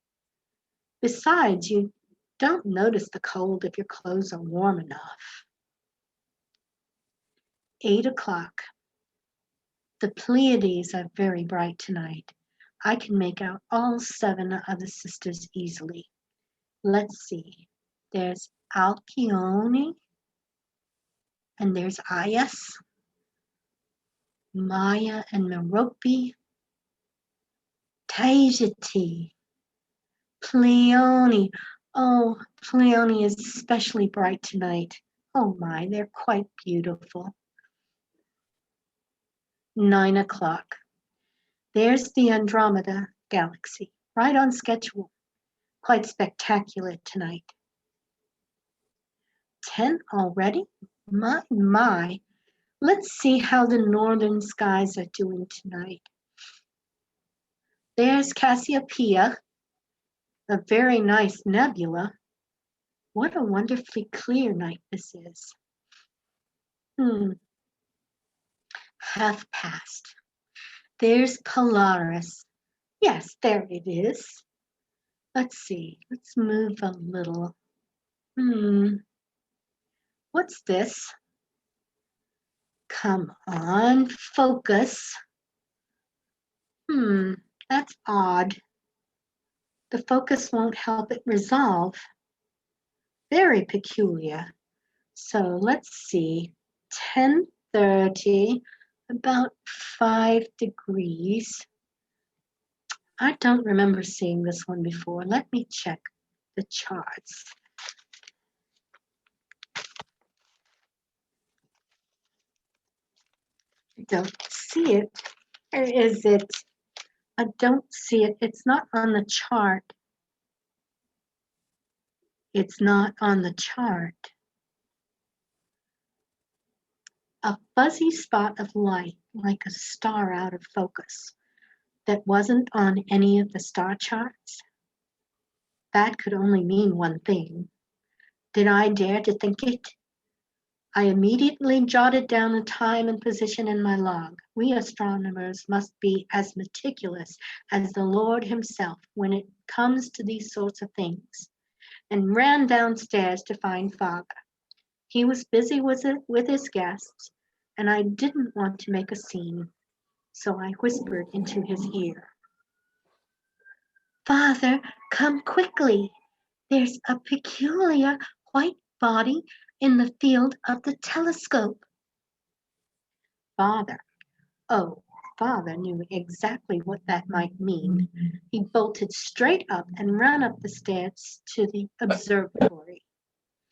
Besides, you don't notice the cold if your clothes are warm enough. 8 o'clock. The Pleiades are very bright tonight. I can make out all 7 of the sisters easily. Let's see. There's Alcyone, and there's Ias, Maya and Merope, Taijati, Pleione. Oh, Pleione is especially bright tonight. Oh my, they're quite beautiful. 9 o'clock. There's the Andromeda galaxy, right on schedule. Quite spectacular tonight. 10 already? My. Let's see how the northern skies are doing tonight. There's Cassiopeia, a very nice nebula. What a wonderfully clear night this is. 1:30. There's Polaris. Yes, there it is. Let's see. Let's move a little. What's this? Come on, focus. That's odd. The focus won't help it resolve. Very peculiar. So let's see. 10:30, about 5 degrees. I don't remember seeing this one before. Let me check the charts. Don't see it. Where is it? I don't see it. It's not on the chart. It's not on the chart. A fuzzy spot of light, like a star out of focus, that wasn't on any of the star charts. That could only mean one thing. Did I dare to think it? I immediately jotted down the time and position in my log. We astronomers must be as meticulous as the Lord himself when it comes to these sorts of things, and ran downstairs to find Father. He was busy with his guests, and I didn't want to make a scene, so I whispered into his ear. Father, come quickly. There's a peculiar white body in the field of the telescope. Father. Oh, Father knew exactly what that might mean. He bolted straight up and ran up the stairs to the observatory.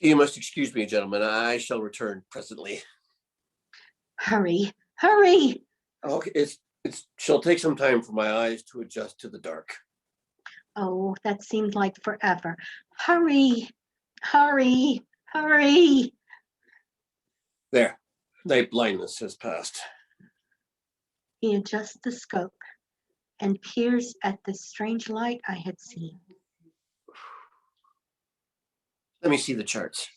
You must excuse me, gentlemen. I shall return presently. Hurry, hurry! Okay, she'll take some time for my eyes to adjust to the dark. Oh, that seemed like forever. Hurry, hurry, hurry! There, night blindness has passed. He adjusts the scope and peers at the strange light I had seen. Let me see the charts.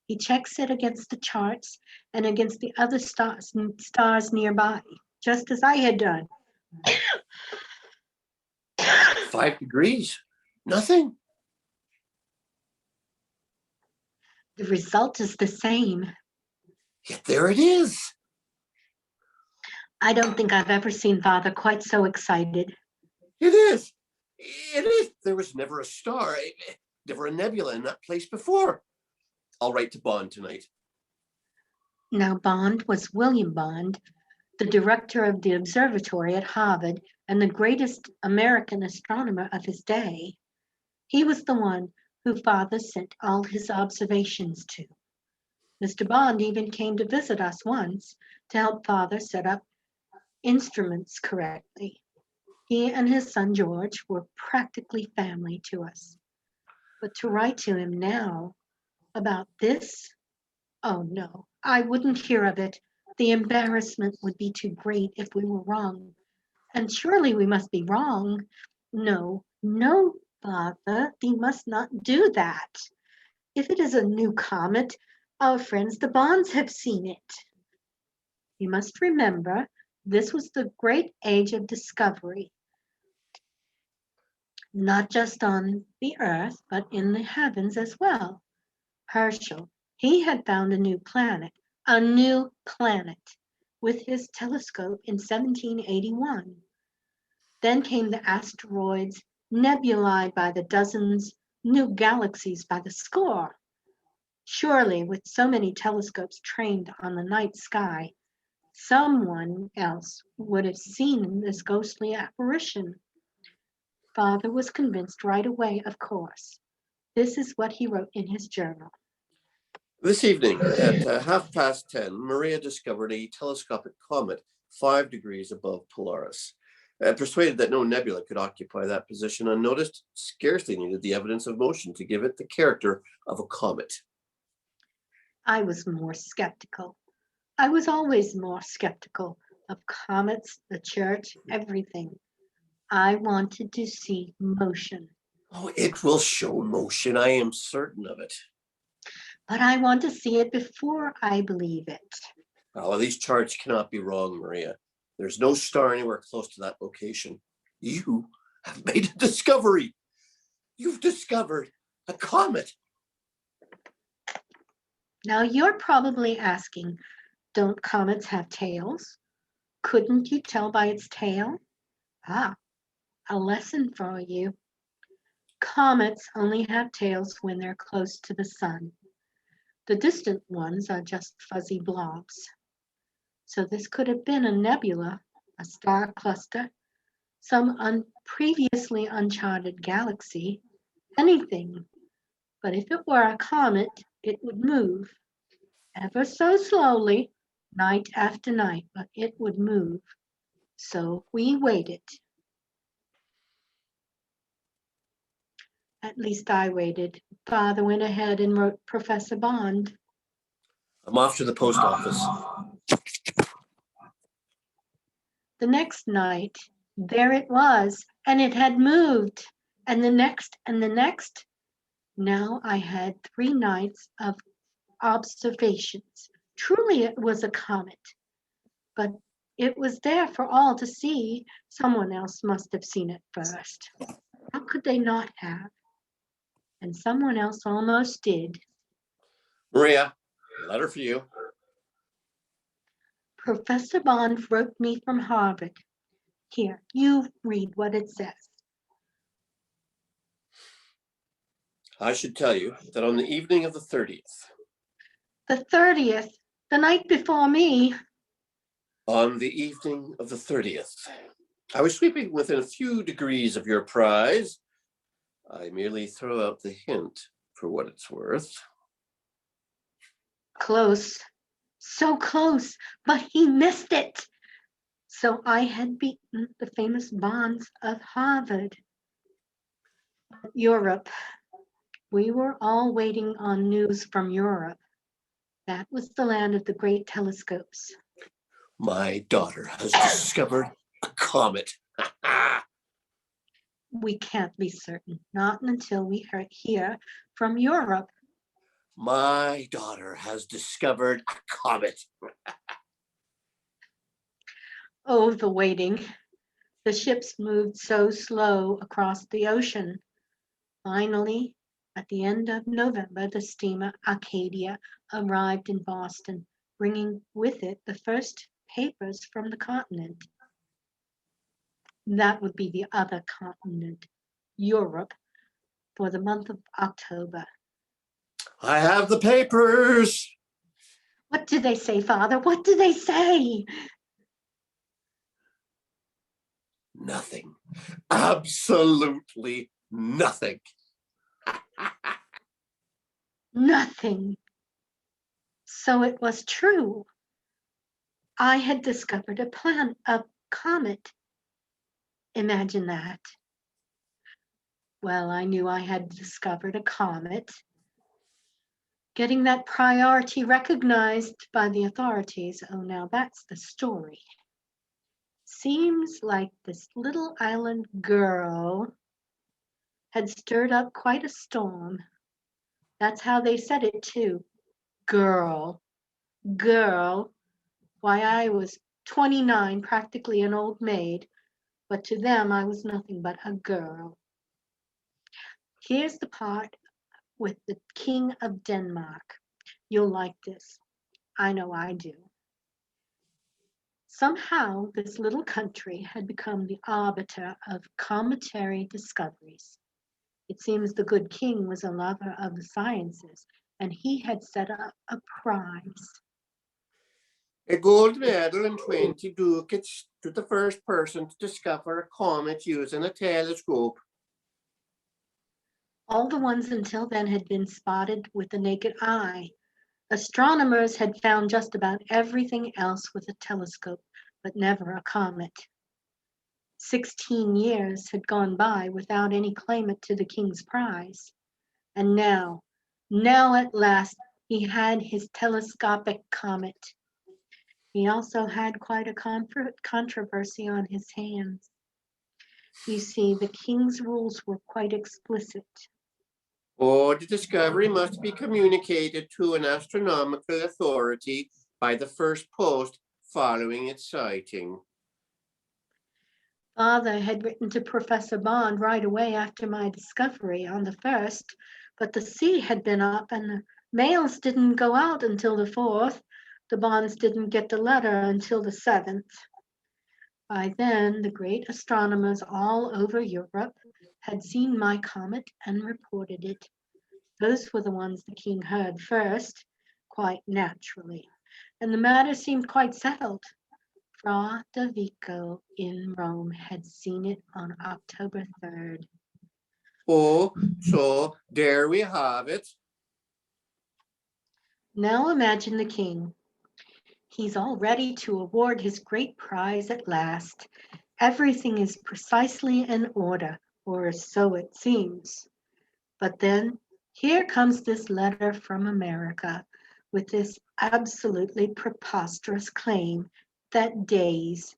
He checks it against the charts and against the other stars nearby, just as I had done. 5 degrees. Nothing. The result is the same. Yet there it is. I don't think I've ever seen Father quite so excited. It is. It is. There was never a star, never a nebula in that place before. I'll write to Bond tonight. Now, Bond was William Bond, the director of the observatory at Harvard and the greatest American astronomer of his day. He was the one who Father sent all his observations to. Mr. Bond even came to visit us once to help Father set up instruments correctly. He and his son George were practically family to us. But to write to him now about this, oh no, I wouldn't hear of it. The embarrassment would be too great if we were wrong. And surely we must be wrong. No, no, Father, we must not do that. If it is a new comet, our friends the Bonds have seen it. You must remember, this was the great age of discovery, not just on the earth, but in the heavens as well. Herschel, he had found a new planet with his telescope in 1781. Then came the asteroids, nebulae by the dozens, new galaxies by the score. Surely, with so many telescopes trained on the night sky, someone else would have seen this ghostly apparition. Father was convinced right away, of course. This is what he wrote in his journal. This evening at 10:30, Maria discovered a telescopic comet 5 degrees above Polaris. Persuaded that no nebula could occupy that position unnoticed, scarcely needed the evidence of motion to give it the character of a comet. I was more skeptical. I was always more skeptical of comets, the church, everything. I wanted to see motion. Oh, it will show motion. I am certain of it. But I want to see it before I believe it. Oh, these charts cannot be wrong, Maria. There's no star anywhere close to that location. You have made a discovery. You've discovered a comet. Now you're probably asking, don't comets have tails? Couldn't you tell by its tail? Ah, a lesson for you. Comets only have tails when they're close to the sun. The distant ones are just fuzzy blobs. So this could have been a nebula, a star cluster, some previously uncharted galaxy, anything. But if it were a comet, it would move ever so slowly, night after night, but it would move. So we waited. At least I waited. Father went ahead and wrote Professor Bond. I'm off to the post office. The next night, there it was, and it had moved. And the next, and the next. Now I had 3 nights of observations. Truly, it was a comet, but it was there for all to see. Someone else must have seen it first. How could they not have? And someone else almost did. Maria, letter for you. Professor Bond wrote me from Harvard. Here, you read what it says. I should tell you that on the evening of the 30th, The 30th, the night before me. on the evening of the 30th, I was sweeping within a few degrees of your prize. I merely throw out the hint for what it's worth. Close, so close, but he missed it. So I had beaten the famous Bonds of Harvard. Europe. We were all waiting on news from Europe. That was the land of the great telescopes. My daughter has discovered a comet. We can't be certain, not until we hear from Europe. My daughter has discovered a comet. Oh, the waiting. The ships moved so slow across the ocean. Finally, at the end of November, the steamer Acadia arrived in Boston, bringing with it the first papers from the continent. That would be the other continent, Europe, for the month of October. I have the papers. What did they say, Father? What did they say? Nothing. Absolutely nothing. Nothing. So it was true. I had discovered a comet. Imagine that. Well, I knew I had discovered a comet. Getting that priority recognized by the authorities, oh, now that's the story. Seems like this little island girl had stirred up quite a storm. That's how they said it too. Girl. Girl. Why, I was 29, practically an old maid, but to them I was nothing but a girl. Here's the part with the King of Denmark. You'll like this. I know I do. Somehow, this little country had become the arbiter of cometary discoveries. It seems the good king was a lover of the sciences, and he had set up a prize. A gold medal and 20 ducats to the first person to discover a comet using a telescope. All the ones until then had been spotted with the naked eye. Astronomers had found just about everything else with a telescope, but never a comet. 16 years had gone by without any claimant to the king's prize. And now at last, he had his telescopic comet. He also had quite a controversy on his hands. You see, the king's rules were quite explicit. Oh, the discovery must be communicated to an astronomical authority by the first post following its sighting. Father had written to Professor Bond right away after my discovery on the 1st, but the sea had been up and the mails didn't go out until the 4th. The Bonds didn't get the letter until the 7th. By then, the great astronomers all over Europe had seen my comet and reported it. Those were the ones the king heard first, quite naturally, and the matter seemed quite settled. Fra Davico in Rome had seen it on October 3rd. Oh, so there we have it. Now imagine the king. He's all ready to award his great prize at last. Everything is precisely in order, or so it seems. But then here comes this letter from America with this absolutely preposterous claim that days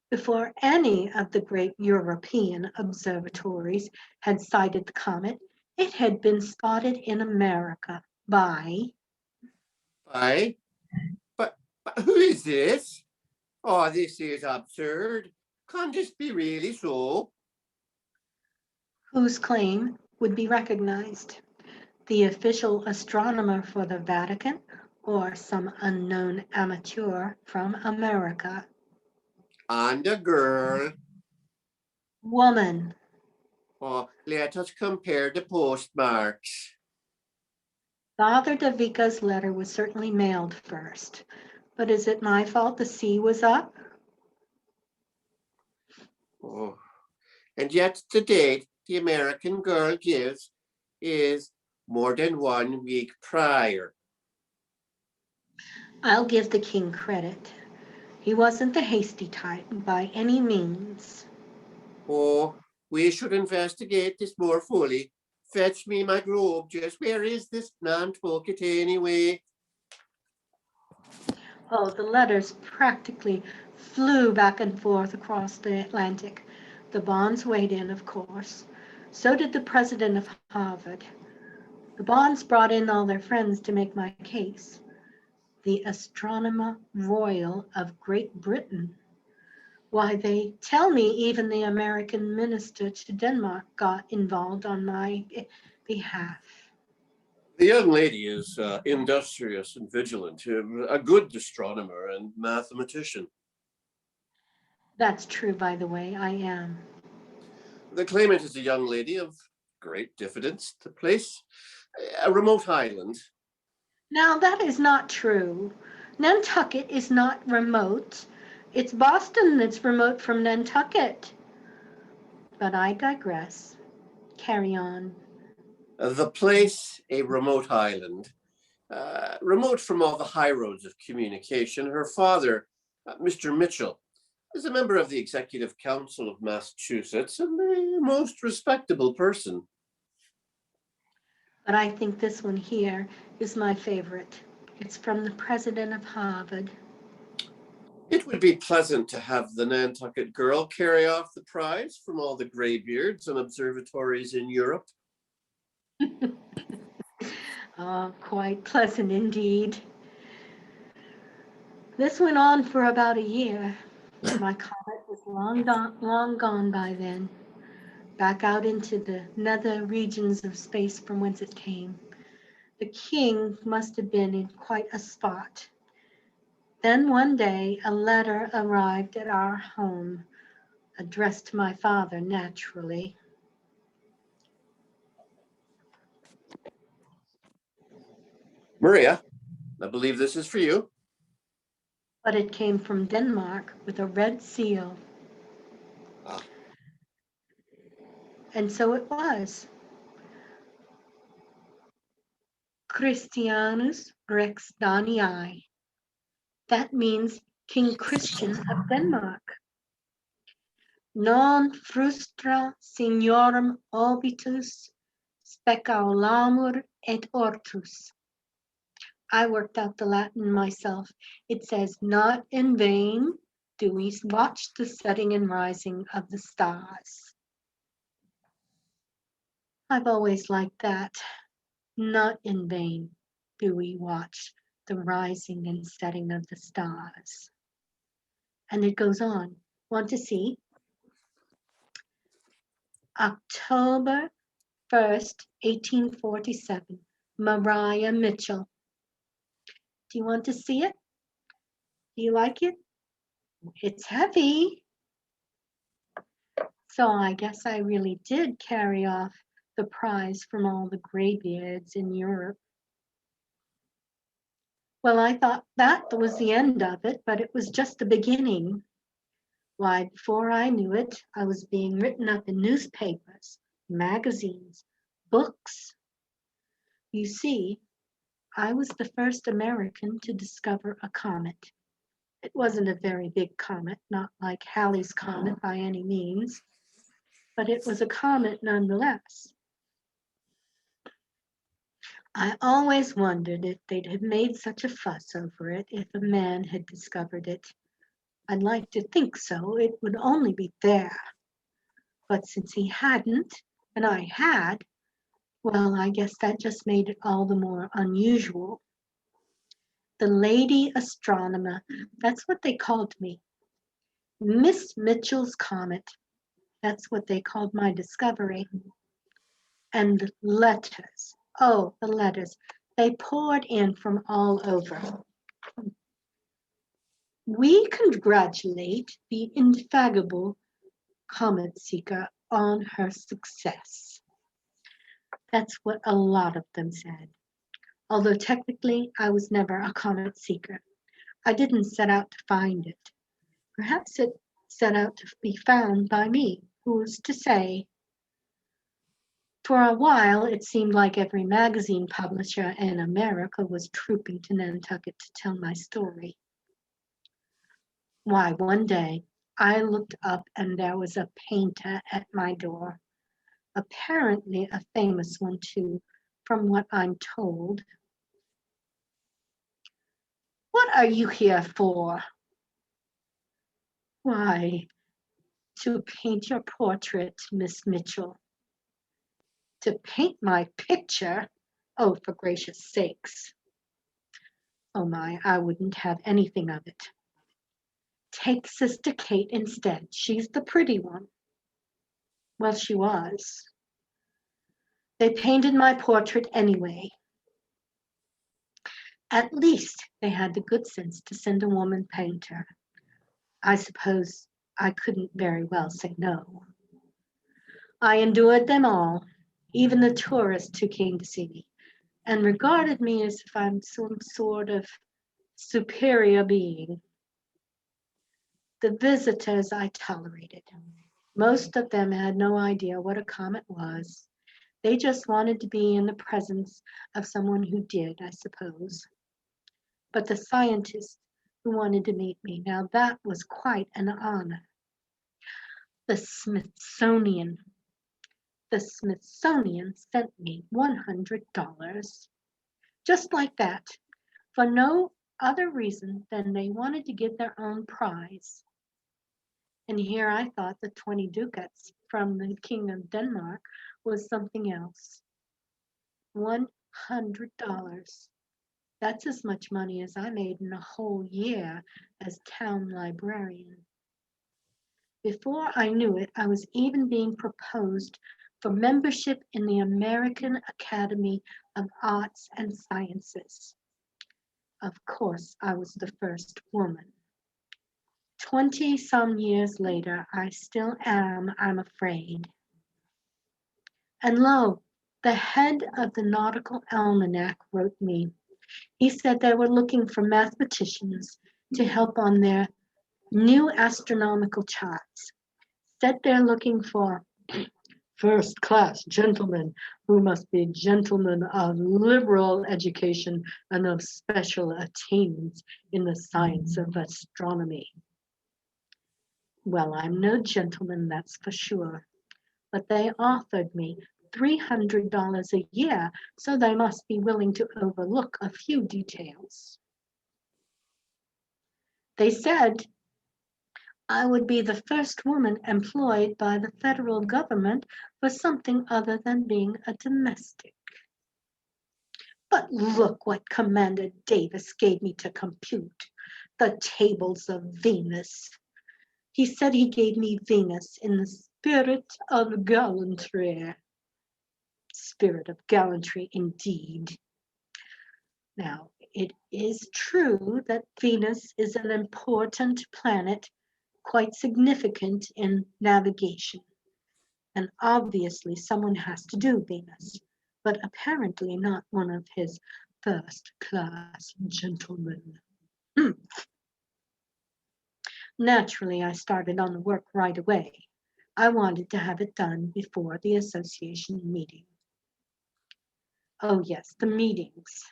before any of the great European observatories had sighted the comet, it had been spotted in America by. By, but who is this? Oh, this is absurd. Can this be really so? Whose claim would be recognized? The official astronomer for the Vatican or some unknown amateur from America? And a girl. Woman. Oh, let us compare the postmarks. Father Davika's letter was certainly mailed first, but is it my fault the sea was up? Oh, and yet the date the American girl gives is more than 1 week prior. I'll give the king credit. He wasn't the hasty type by any means. Oh, we should investigate this more fully. Fetch me my globe. Just where is this Nantucket anyway? Oh, the letters practically flew back and forth across the Atlantic. The Bonds weighed in, of course. So did the president of Harvard. The Bonds brought in all their friends to make my case. The Astronomer Royal of Great Britain. Why, they tell me even the American minister to Denmark got involved on my behalf. The young lady is industrious and vigilant, a good astronomer and mathematician. That's true, by the way, I am. The claimant is a young lady of great diffidence to place, a remote island. Now, that is not true. Nantucket is not remote. It's Boston that's remote from Nantucket. But I digress. Carry on. The place, a remote island, remote from all the high roads of communication. Her father, Mr. Mitchell, is a member of the Executive Council of Massachusetts and a most respectable person. But I think this one here is my favorite. It's from the president of Harvard. It would be pleasant to have the Nantucket girl carry off the prize from all the graybeards and observatories in Europe. Oh, quite pleasant indeed. This went on for about a year. My comet was long gone by then, back out into the nether regions of space from whence it came. The king must have been in quite a spot. Then one day a letter arrived at our home, addressed to my father, naturally. Maria, I believe this is for you. But it came from Denmark with a red seal. Ah. And so it was. Christianus Rex Danii. That means King Christian of Denmark. Non frustra signorum obitus speculaamur et ortus. I worked out the Latin myself. It says, not in vain do we watch the setting and rising of the stars. I've always liked that. Not in vain do we watch the rising and setting of the stars. And it goes on. Want to see? October 1st, 1847, Maria Mitchell. Do you want to see it? Do you like it? It's heavy. So I guess I really did carry off the prize from all the graybeards in Europe. Well, I thought that was the end of it, but it was just the beginning. Why, before I knew it, I was being written up in newspapers, magazines, books. You see, I was the first American to discover a comet. It wasn't a very big comet, not like Halley's Comet by any means, but it was a comet nonetheless. I always wondered if they'd have made such a fuss over it if a man had discovered it. I'd like to think so, it would only be fair. But since he hadn't, and I had, well, I guess that just made it all the more unusual. The lady astronomer, that's what they called me. Miss Mitchell's comet, that's what they called my discovery. And the letters, oh, the letters, they poured in from all over. We congratulate the indefatigable comet seeker on her success. That's what a lot of them said. Although technically I was never a comet seeker. I didn't set out to find it. Perhaps it set out to be found by me. Who's to say? For a while, it seemed like every magazine publisher in America was trooping to Nantucket to tell my story. Why, one day I looked up and there was a painter at my door, apparently a famous one too, from what I'm told. What are you here for? Why, to paint your portrait, Miss Mitchell. To paint my picture? Oh, for gracious sakes. Oh my, I wouldn't have anything of it. Take Sister Kate instead. She's the pretty one. Well, she was. They painted my portrait anyway. At least they had the good sense to send a woman painter. I suppose I couldn't very well say no. I endured them all, even the tourists who came to see me, and regarded me as if I'm some sort of superior being. The visitors I tolerated. Most of them had no idea what a comet was. They just wanted to be in the presence of someone who did, I suppose. But the scientists who wanted to meet me, now that was quite an honor. The Smithsonian. The Smithsonian sent me $100. Just like that, for no other reason than they wanted to get their own prize. And here I thought the 20 ducats from the King of Denmark was something else. $100. That's as much money as I made in a whole year as town librarian. Before I knew it, I was even being proposed for membership in the American Academy of Arts and Sciences. Of course, I was the first woman. 20 some years later, I still am, I'm afraid. And lo, the head of the Nautical Almanac wrote me. He said they were looking for mathematicians to help on their new astronomical charts. Said they're looking for first-class gentlemen who must be gentlemen of liberal education and of special attainments in the science of astronomy. Well, I'm no gentleman, that's for sure, but they offered me $300 a year, so they must be willing to overlook a few details. They said I would be the first woman employed by the federal government for something other than being a domestic. But look what Commander Davis gave me to compute. The tables of Venus. He said he gave me Venus in the spirit of gallantry. Spirit of gallantry, indeed. Now, it is true that Venus is an important planet, quite significant in navigation. And obviously someone has to do Venus, but apparently not one of his first-class gentlemen. Naturally, I started on the work right away. I wanted to have it done before the association meeting. Oh yes, the meetings.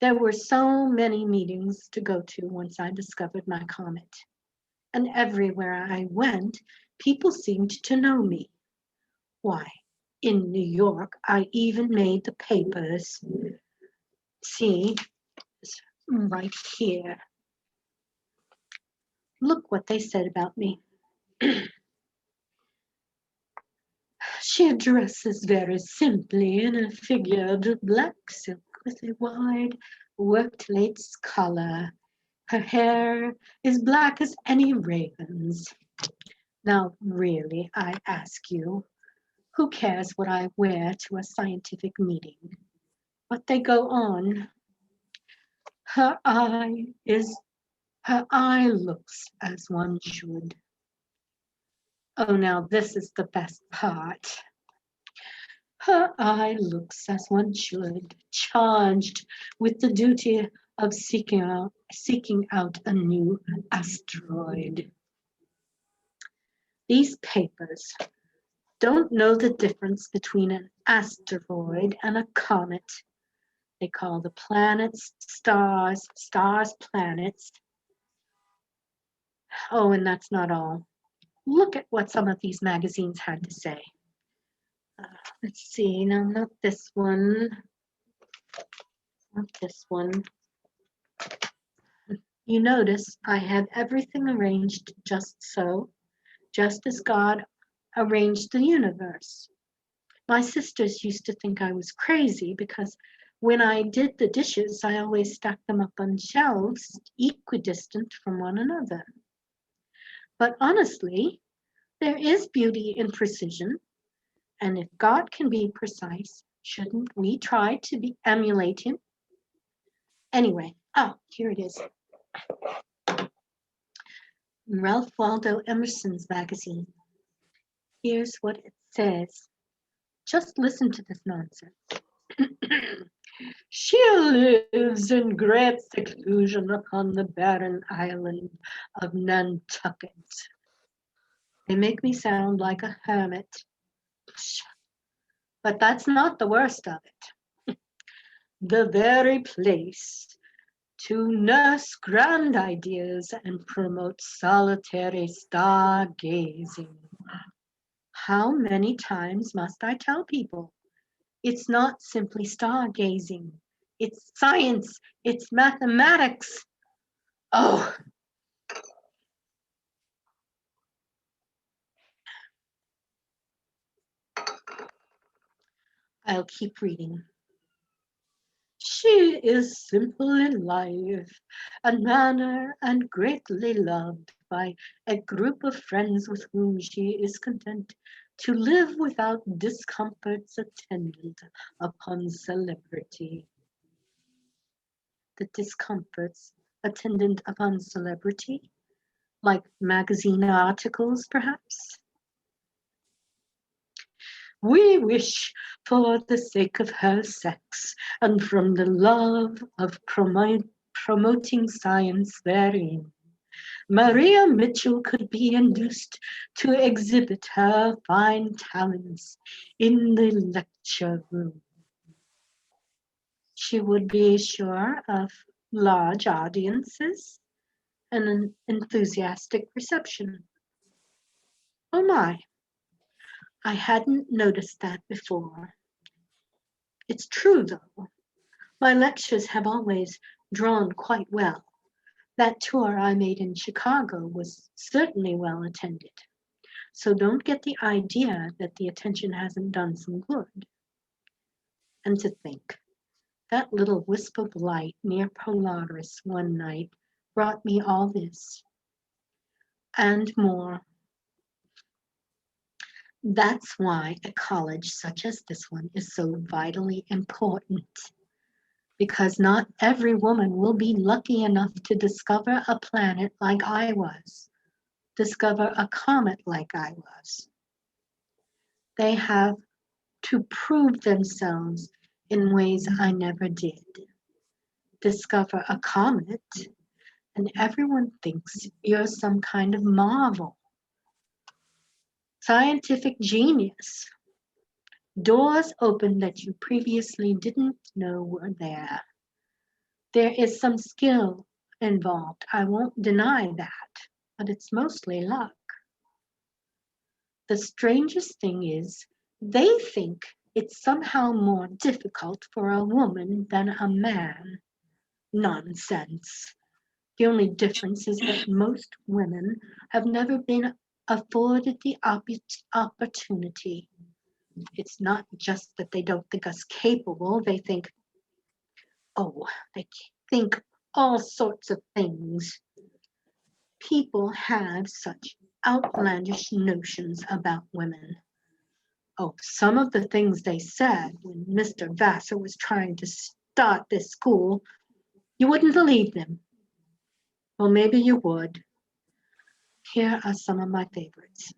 There were so many meetings to go to once I discovered my comet. And everywhere I went, people seemed to know me. Why, in New York, I even made the papers. See, it's right here. Look what they said about me. She dresses very simply in a figured black silk with a wide worked lace collar. Her hair is black as any raven's. Now, really, I ask you, who cares what I wear to a scientific meeting? But they go on. Her eye is, her eye looks as one should. Oh, now this is the best part. Her eye looks as one should, charged with the duty of seeking out a new asteroid. These papers don't know the difference between an asteroid and a comet. They call the planets stars, stars planets. Oh, and that's not all. Look at what some of these magazines had to say. Let's see, no, not this one. Not this one. You notice I have everything arranged just so, just as God arranged the universe. My sisters used to think I was crazy because when I did the dishes, I always stacked them up on shelves equidistant from one another. But honestly, there is beauty in precision, and if God can be precise, shouldn't we try to emulate him? Anyway, oh, here it is. Ralph Waldo Emerson's magazine. Here's what it says. Just listen to this nonsense. She lives in great seclusion upon the barren island of Nantucket. They make me sound like a hermit. But that's not the worst of it. The very place to nurse grand ideas and promote solitary stargazing. How many times must I tell people? It's not simply stargazing. It's science. It's mathematics. Oh, I'll keep reading. She is simple in life and manner and greatly loved by a group of friends with whom she is content to live without discomforts attendant upon celebrity. The discomforts attendant upon celebrity, like magazine articles, perhaps? We wish, for the sake of her sex and from the love of promoting science therein, Maria Mitchell could be induced to exhibit her fine talents in the lecture room. She would be sure of large audiences and an enthusiastic reception. Oh my, I hadn't noticed that before. It's true, though. My lectures have always drawn quite well. That tour I made in Chicago was certainly well attended. So don't get the idea that the attention hasn't done some good. And to think, that little wisp of light near Polaris one night brought me all this and more. That's why a college such as this one is so vitally important, because not every woman will be lucky enough to discover a planet like I was, discover a comet like I was. They have to prove themselves in ways I never did. Discover a comet, and everyone thinks you're some kind of marvel. Scientific genius. Doors open that you previously didn't know were there. There is some skill involved. I won't deny that, but it's mostly luck. The strangest thing is, they think it's somehow more difficult for a woman than a man. Nonsense. The only difference is that most women have never been afforded the opportunity. It's not just that they don't think us capable, oh, they think all sorts of things. People have such outlandish notions about women. Oh, some of the things they said when Mr. Vassar was trying to start this school, you wouldn't believe them. Well, maybe you would. Here are some of my favorites.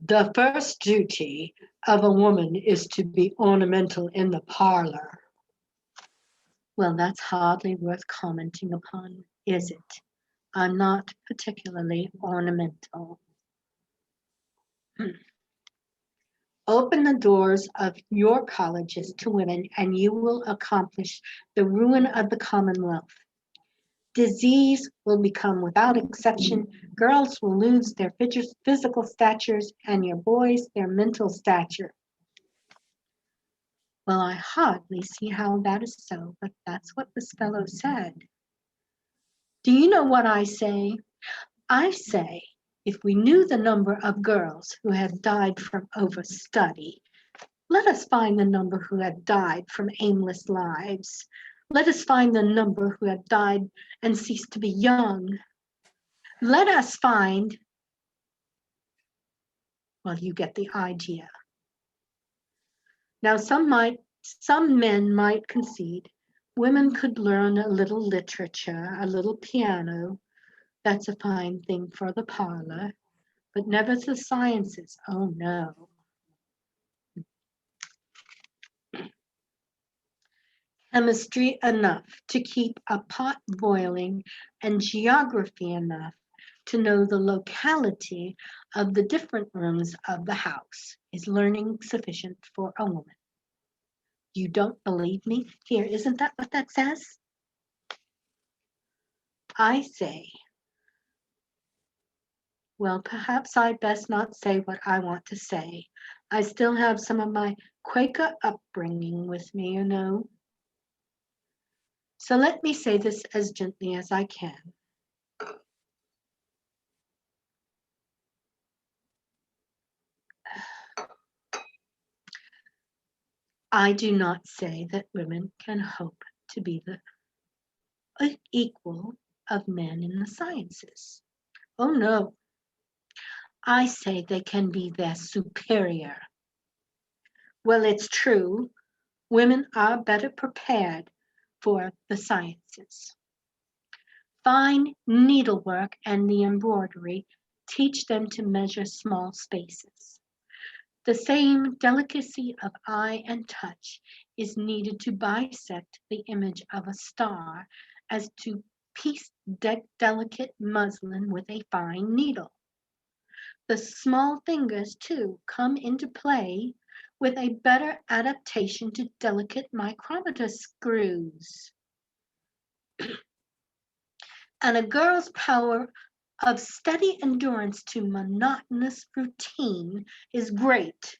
The first duty of a woman is to be ornamental in the parlor. Well, that's hardly worth commenting upon, is it? I'm not particularly ornamental. Open the doors of your colleges to women, and you will accomplish the ruin of the Commonwealth. Disease will become without exception. Girls will lose their physical statures, and your boys their mental stature. Well, I hardly see how that is so, but that's what this fellow said. Do you know what I say? I say, if we knew the number of girls who had died from overstudy, let us find the number who had died from aimless lives. Let us find the number who had died and ceased to be young. Let us find, well, you get the idea. Now, some men might concede women could learn a little literature, a little piano. That's a fine thing for the parlor, but never the sciences. Oh, no. Chemistry enough to keep a pot boiling, and geography enough to know the locality of the different rooms of the house is learning sufficient for a woman. You don't believe me? Here, isn't that what that says? I say, well, perhaps I'd best not say what I want to say. I still have some of my Quaker upbringing with me, you know. So let me say this as gently as I can. I do not say that women can hope to be the equal of men in the sciences. Oh no. I say they can be their superior. Well, it's true, women are better prepared for the sciences. Fine needlework and the embroidery teach them to measure small spaces. The same delicacy of eye and touch is needed to bisect the image of a star as to piece delicate muslin with a fine needle. The small fingers, too, come into play with a better adaptation to delicate micrometer screws. And a girl's power of steady endurance to monotonous routine is great.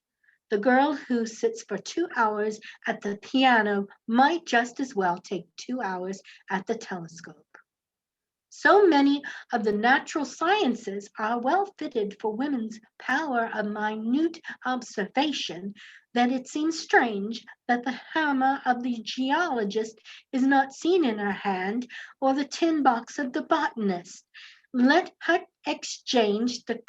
The girl who sits for 2 hours at the piano might just as well take 2 hours at the telescope. So many of the natural sciences are well fitted for women's power of minute observation that it seems strange that the hammer of the geologist is not seen in her hand, or the tin box of the botanist. Let her exchange the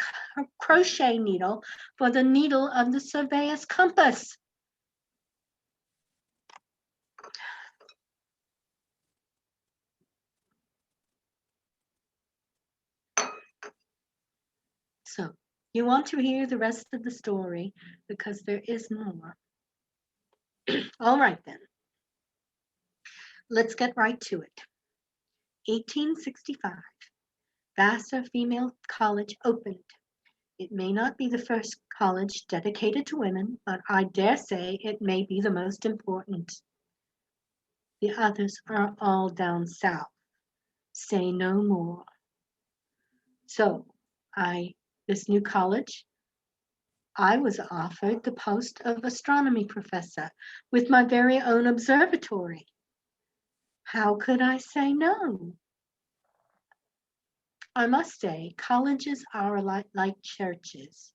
crochet needle for the needle of the surveyor's compass. So, you want to hear the rest of the story because there is more. All right, then. Let's get right to it. 1865, Vassar Female College opened. It may not be the first college dedicated to women, but I dare say it may be the most important. The others are all down south. Say no more. So, this new college, I was offered the post of astronomy professor with my very own observatory. How could I say no? I must say, colleges are like churches.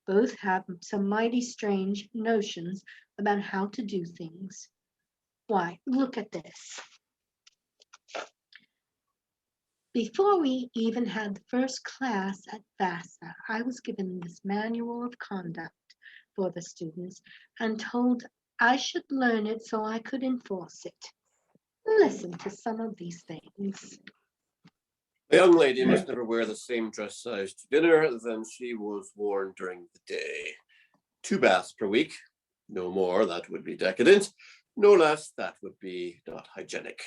Both have some mighty strange notions about how to do things. Why, look at this. Before we even had the first class at Vassar, I was given this manual of conduct for the students and told I should learn it so I could enforce it. Listen to some of these things. A young lady must never wear the same dress size to dinner than she was worn during the day. 2 baths per week, no more, that would be decadent. No less, that would be not hygienic.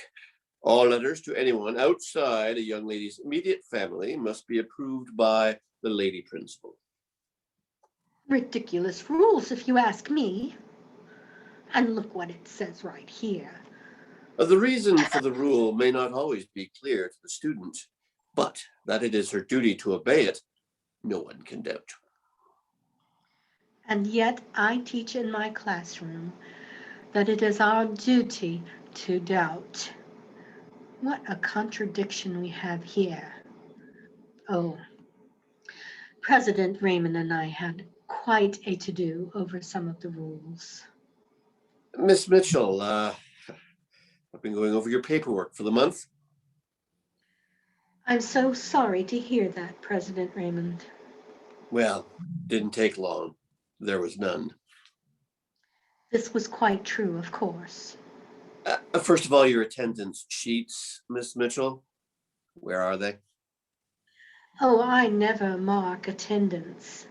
All letters to anyone outside a young lady's immediate family must be approved by the lady principal. Ridiculous rules, if you ask me. And look what it says right here. The reason for the rule may not always be clear to the student, but that it is her duty to obey it, no one can doubt. And yet I teach in my classroom that it is our duty to doubt. What a contradiction we have here. Oh, President Raymond and I had quite a to-do over some of the rules. Miss Mitchell, I've been going over your paperwork for the month. I'm so sorry to hear that, President Raymond. Well, didn't take long. There was none. This was quite true, of course. First of all, your attendance sheets, Miss Mitchell. Where are they? Oh, I never mark attendance.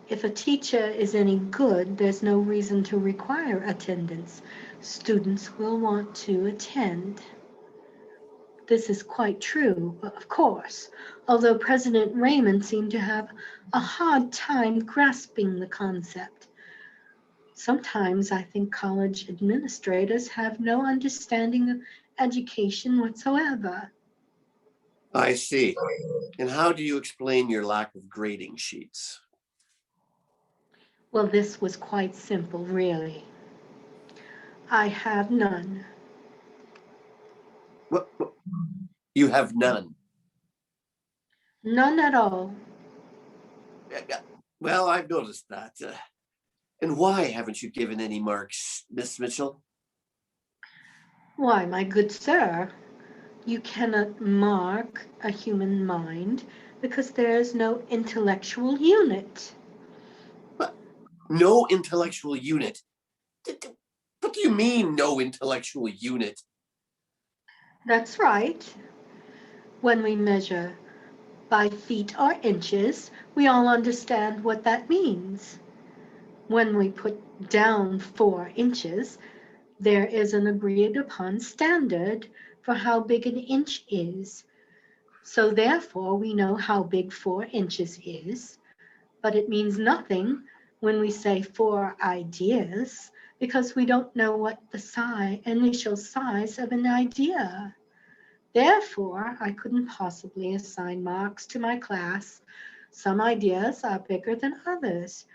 If a teacher is any good, there's no reason to require attendance. Students will want to attend. This is quite true, of course, although President Raymond seemed to have a hard time grasping the concept. Sometimes I think college administrators have no understanding of education whatsoever. I see. And how do you explain your lack of grading sheets? Well, this was quite simple, really. I have none. What? You have none. None at all. Well, I've noticed that. And why haven't you given any marks, Miss Mitchell? Why, my good sir, you cannot mark a human mind because there is no intellectual unit. What? No intellectual unit. What do you mean, no intellectual unit? That's right. When we measure by feet or inches, we all understand what that means. When we put down 4 inches, there is an agreed upon standard for how big an inch is. So therefore, we know how big 4 inches is, but it means nothing when we say 4 ideas because we don't know what the initial size of an idea. Therefore, I couldn't possibly assign marks to my class. Some ideas are bigger than others.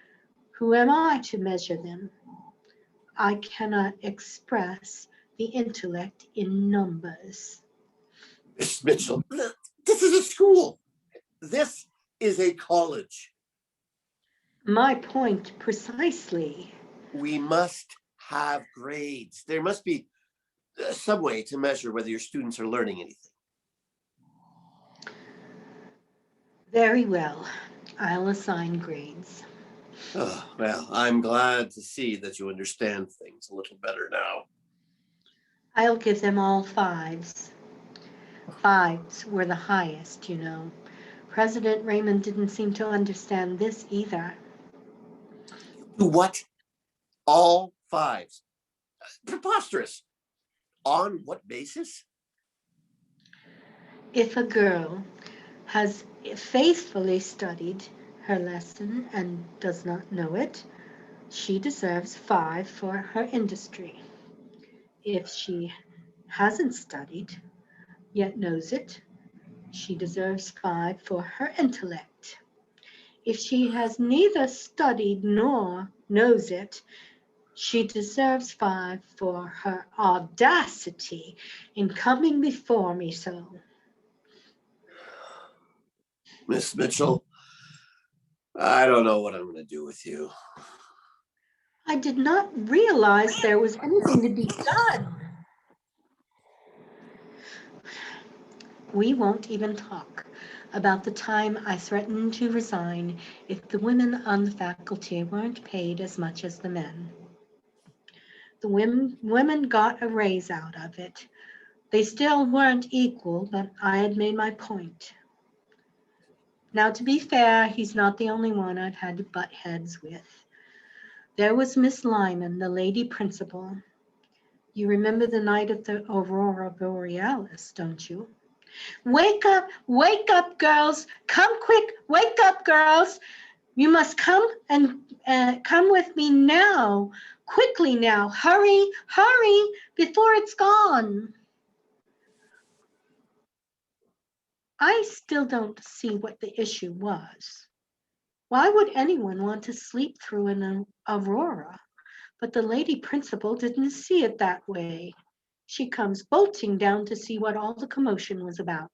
Who am I to measure them? I cannot express the intellect in numbers. Miss Mitchell, this is a school. This is a college. My point precisely. We must have grades. There must be some way to measure whether your students are learning anything. Very well. I'll assign grades. Oh, well, I'm glad to see that you understand things a little better now. I'll give them all 5s. 5s were the highest, you know. President Raymond didn't seem to understand this either. Do what? All 5s? Preposterous. On what basis? If a girl has faithfully studied her lesson and does not know it, she deserves 5 for her industry. If she hasn't studied, yet knows it, she deserves 5 for her intellect. If she has neither studied nor knows it, she deserves 5 for her audacity in coming before me so. Miss Mitchell, I don't know what I'm going to do with you. I did not realize there was anything to be done. We won't even talk about the time I threatened to resign if the women on the faculty weren't paid as much as the men. The women got a raise out of it. They still weren't equal, but I had made my point. Now, to be fair, he's not the only one I've had to butt heads with. There was Miss Lyman, the lady principal. You remember the night of the Aurora Borealis, don't you? Wake up, girls. Come quick, wake up, girls. You must come and come with me now. Quickly now, hurry, hurry, before it's gone. I still don't see what the issue was. Why would anyone want to sleep through an aurora? But the lady principal didn't see it that way. She comes bolting down to see what all the commotion was about.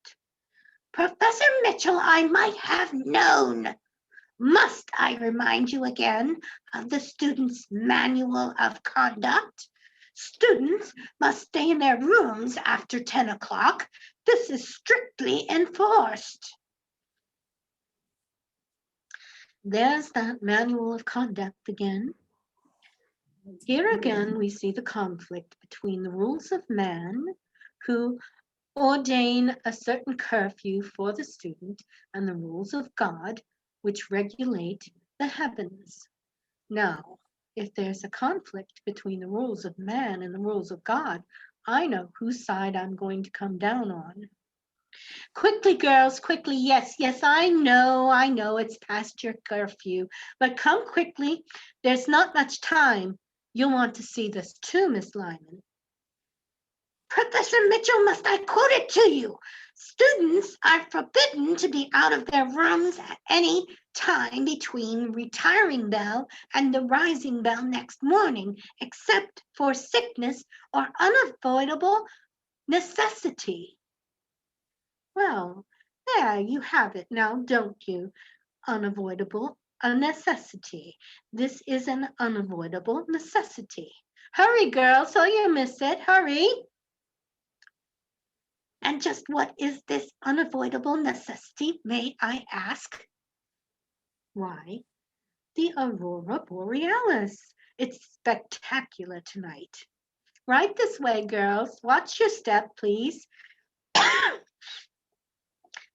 Professor Mitchell, I might have known. Must I remind you again of the student's manual of conduct? Students must stay in their rooms after 10 o'clock. This is strictly enforced. There's that manual of conduct again. Here again, we see the conflict between the rules of man, who ordain a certain curfew for the student, and the rules of God, which regulate the heavens. Now, if there's a conflict between the rules of man and the rules of God, I know whose side I'm going to come down on. Quickly, girls, quickly. Yes, I know, it's past your curfew, but come quickly. There's not much time. You'll want to see this too, Miss Lyman. Professor Mitchell, must I quote it to you? Students are forbidden to be out of their rooms at any time between retiring bell and the rising bell next morning, except for sickness or unavoidable necessity. Well, there you have it now, don't you? Unavoidable, a necessity. This is an unavoidable necessity. Hurry, girls, so you miss it. Hurry. And just what is this unavoidable necessity, may I ask? Why, the Aurora Borealis. It's spectacular tonight. Right this way, girls. Watch your step, please.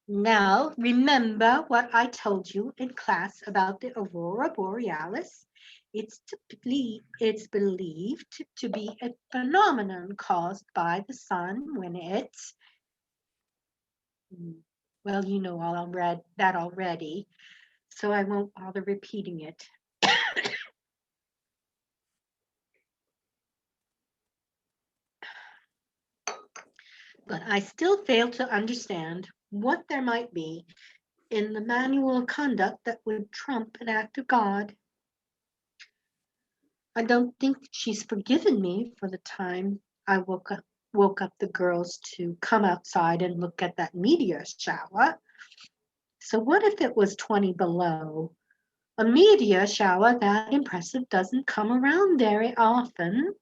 Now, remember what I told you in class about the Aurora Borealis? It's believed to be a phenomenon caused by the sun when it's, well, you know all that already, so I won't bother repeating it. But I still fail to understand what there might be in the manual of conduct that would trump an act of God. I don't think she's forgiven me for the time I woke up the girls to come outside and look at that meteor shower. So what if it was 20 below? A meteor shower that impressive doesn't come around very often.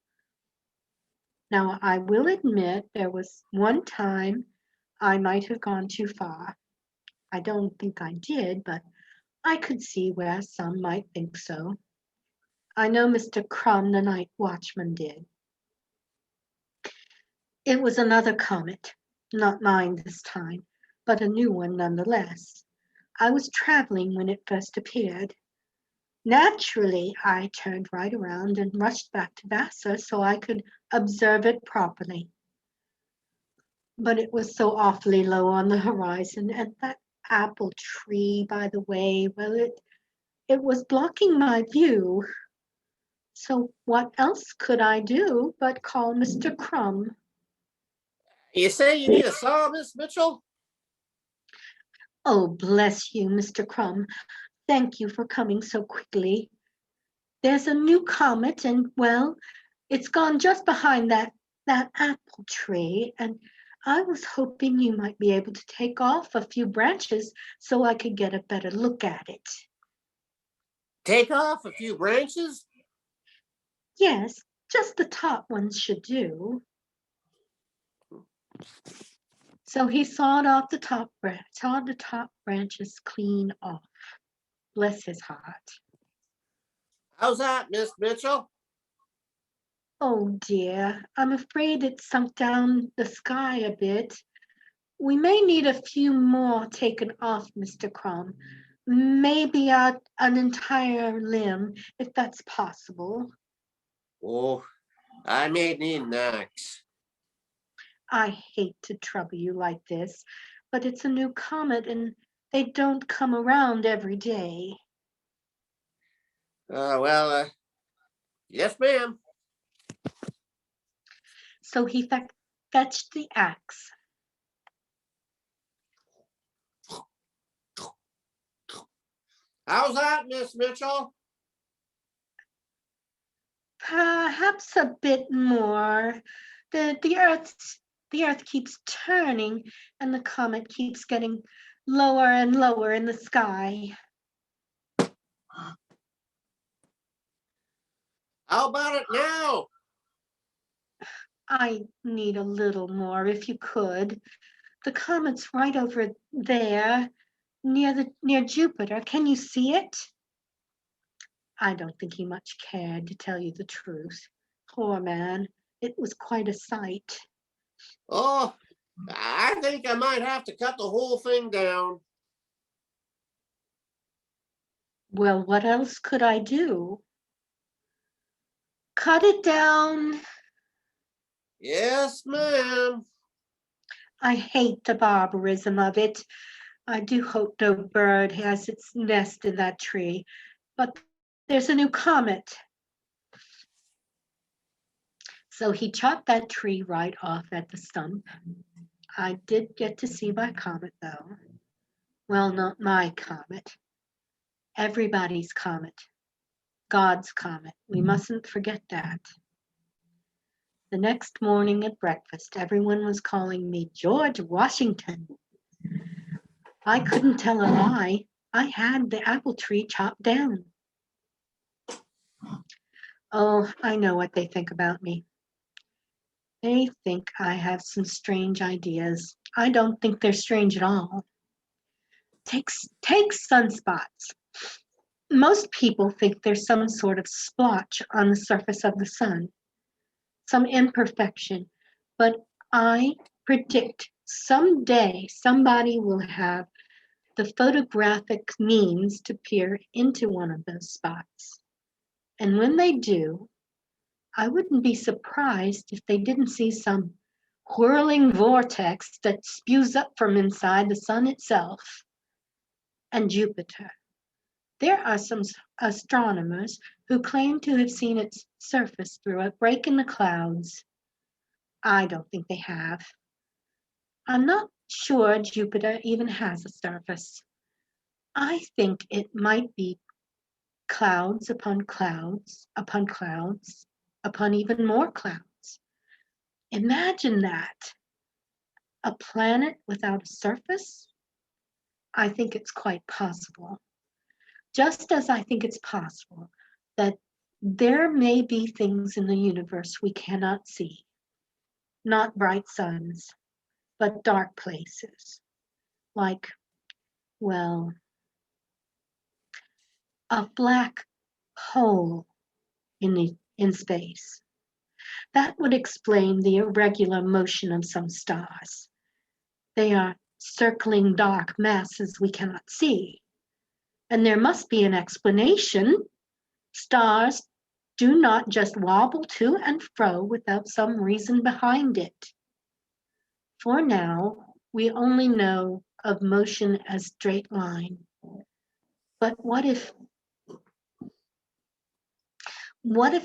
Now, I will admit there was one time I might have gone too far. I don't think I did, but I could see where some might think so. I know Mr. Crumb, the night watchman, did. It was another comet, not mine this time, but a new one nonetheless. I was traveling when it first appeared. Naturally, I turned right around and rushed back to Vassar so I could observe it properly. But it was so awfully low on the horizon apple tree, by the way. Well, it was blocking my view. So what else could I do but call Mr. Crumb? You say you need a saw, Miss Mitchell? Oh, bless you, Mr. Crumb. Thank you for coming so quickly. There's a new comet, and well, it's gone just behind that apple tree, and I was hoping you might be able to take off a few branches so I could get a better look at it. Take off a few branches? Yes, just the top ones should do. So he sawed the top branches clean off. Bless his heart. How's that, Miss Mitchell? Oh dear, I'm afraid it sunk down the sky a bit. We may need a few more taken off, Mr. Crumb. Maybe an entire limb, if that's possible. Oh, I may need an axe. I hate to trouble you like this, but it's a new comet and they don't come around every day. Yes, ma'am. So he fetched the axe. How's that, Miss Mitchell? Perhaps a bit more. The earth keeps turning and the comet keeps getting lower and lower in the sky. How about it now? I need a little more if you could. The comet's right over there near Jupiter. Can you see it? I don't think he much cared, to tell you the truth. Poor man, it was quite a sight. Oh, I think I might have to cut the whole thing down. Well, what else could I do? Cut it down. Yes, ma'am. I hate the barbarism of it. I do hope no bird has its nest in that tree. But there's a new comet. So he chopped that tree right off at the stump. I did get to see my comet, though. Well, not my comet. Everybody's comet. God's comet. We mustn't forget that. The next morning at breakfast, everyone was calling me George Washington. I couldn't tell a lie. I had the apple tree chopped down. Oh, I know what they think about me. They think I have some strange ideas. I don't think they're strange at all. Take sunspots. Most people think there's some sort of splotch on the surface of the sun, some imperfection, but I predict someday somebody will have the photographic means to peer into one of those spots. And when they do, I wouldn't be surprised if they didn't see some whirling vortex that spews up from inside the sun itself and Jupiter. There are some astronomers who claim to have seen its surface through a break in the clouds. I don't think they have. I'm not sure Jupiter even has a surface. I think it might be clouds upon clouds upon clouds upon even more clouds. Imagine that. A planet without a surface? I think it's quite possible. Just as I think it's possible that there may be things in the universe we cannot see, not bright suns, but dark places, like, well, a black hole in space. That would explain the irregular motion of some stars. They are circling dark masses we cannot see. And there must be an explanation. Stars do not just wobble to and fro without some reason behind it. For now, we only know of motion as straight line. But what if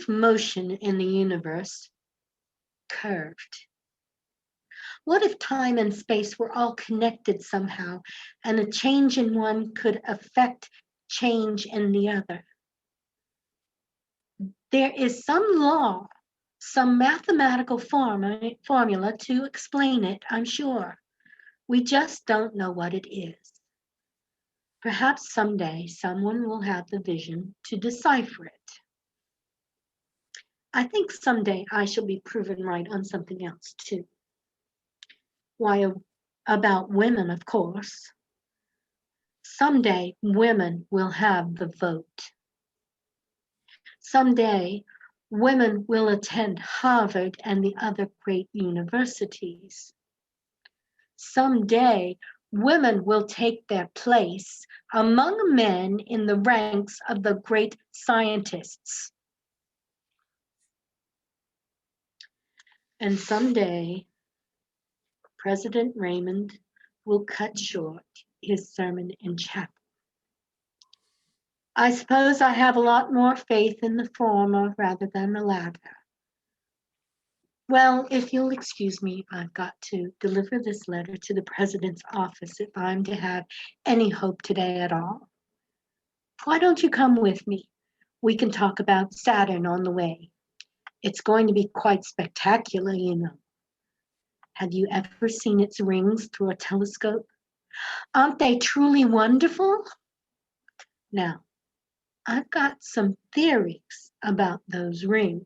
motion in the universe curved? What if time and space were all connected somehow, and a change in one could affect change in the other? There is some law, some mathematical formula to explain it, I'm sure. We just don't know what it is. Perhaps someday someone will have the vision to decipher it. I think someday I shall be proven right on something else too. Why, about women, of course. Someday women will have the vote. Someday women will attend Harvard and the other great universities. Someday women will take their place among men in the ranks of the great scientists. And someday President Raymond will cut short his sermon in chapel. I suppose I have a lot more faith in the former rather than the latter. Well, if you'll excuse me, I've got to deliver this letter to the president's office if I'm to have any hope today at all. Why don't you come with me? We can talk about Saturn on the way. It's going to be quite spectacular, you know. Have you ever seen its rings through a telescope? Aren't they truly wonderful? Now, I've got some theories about those rings.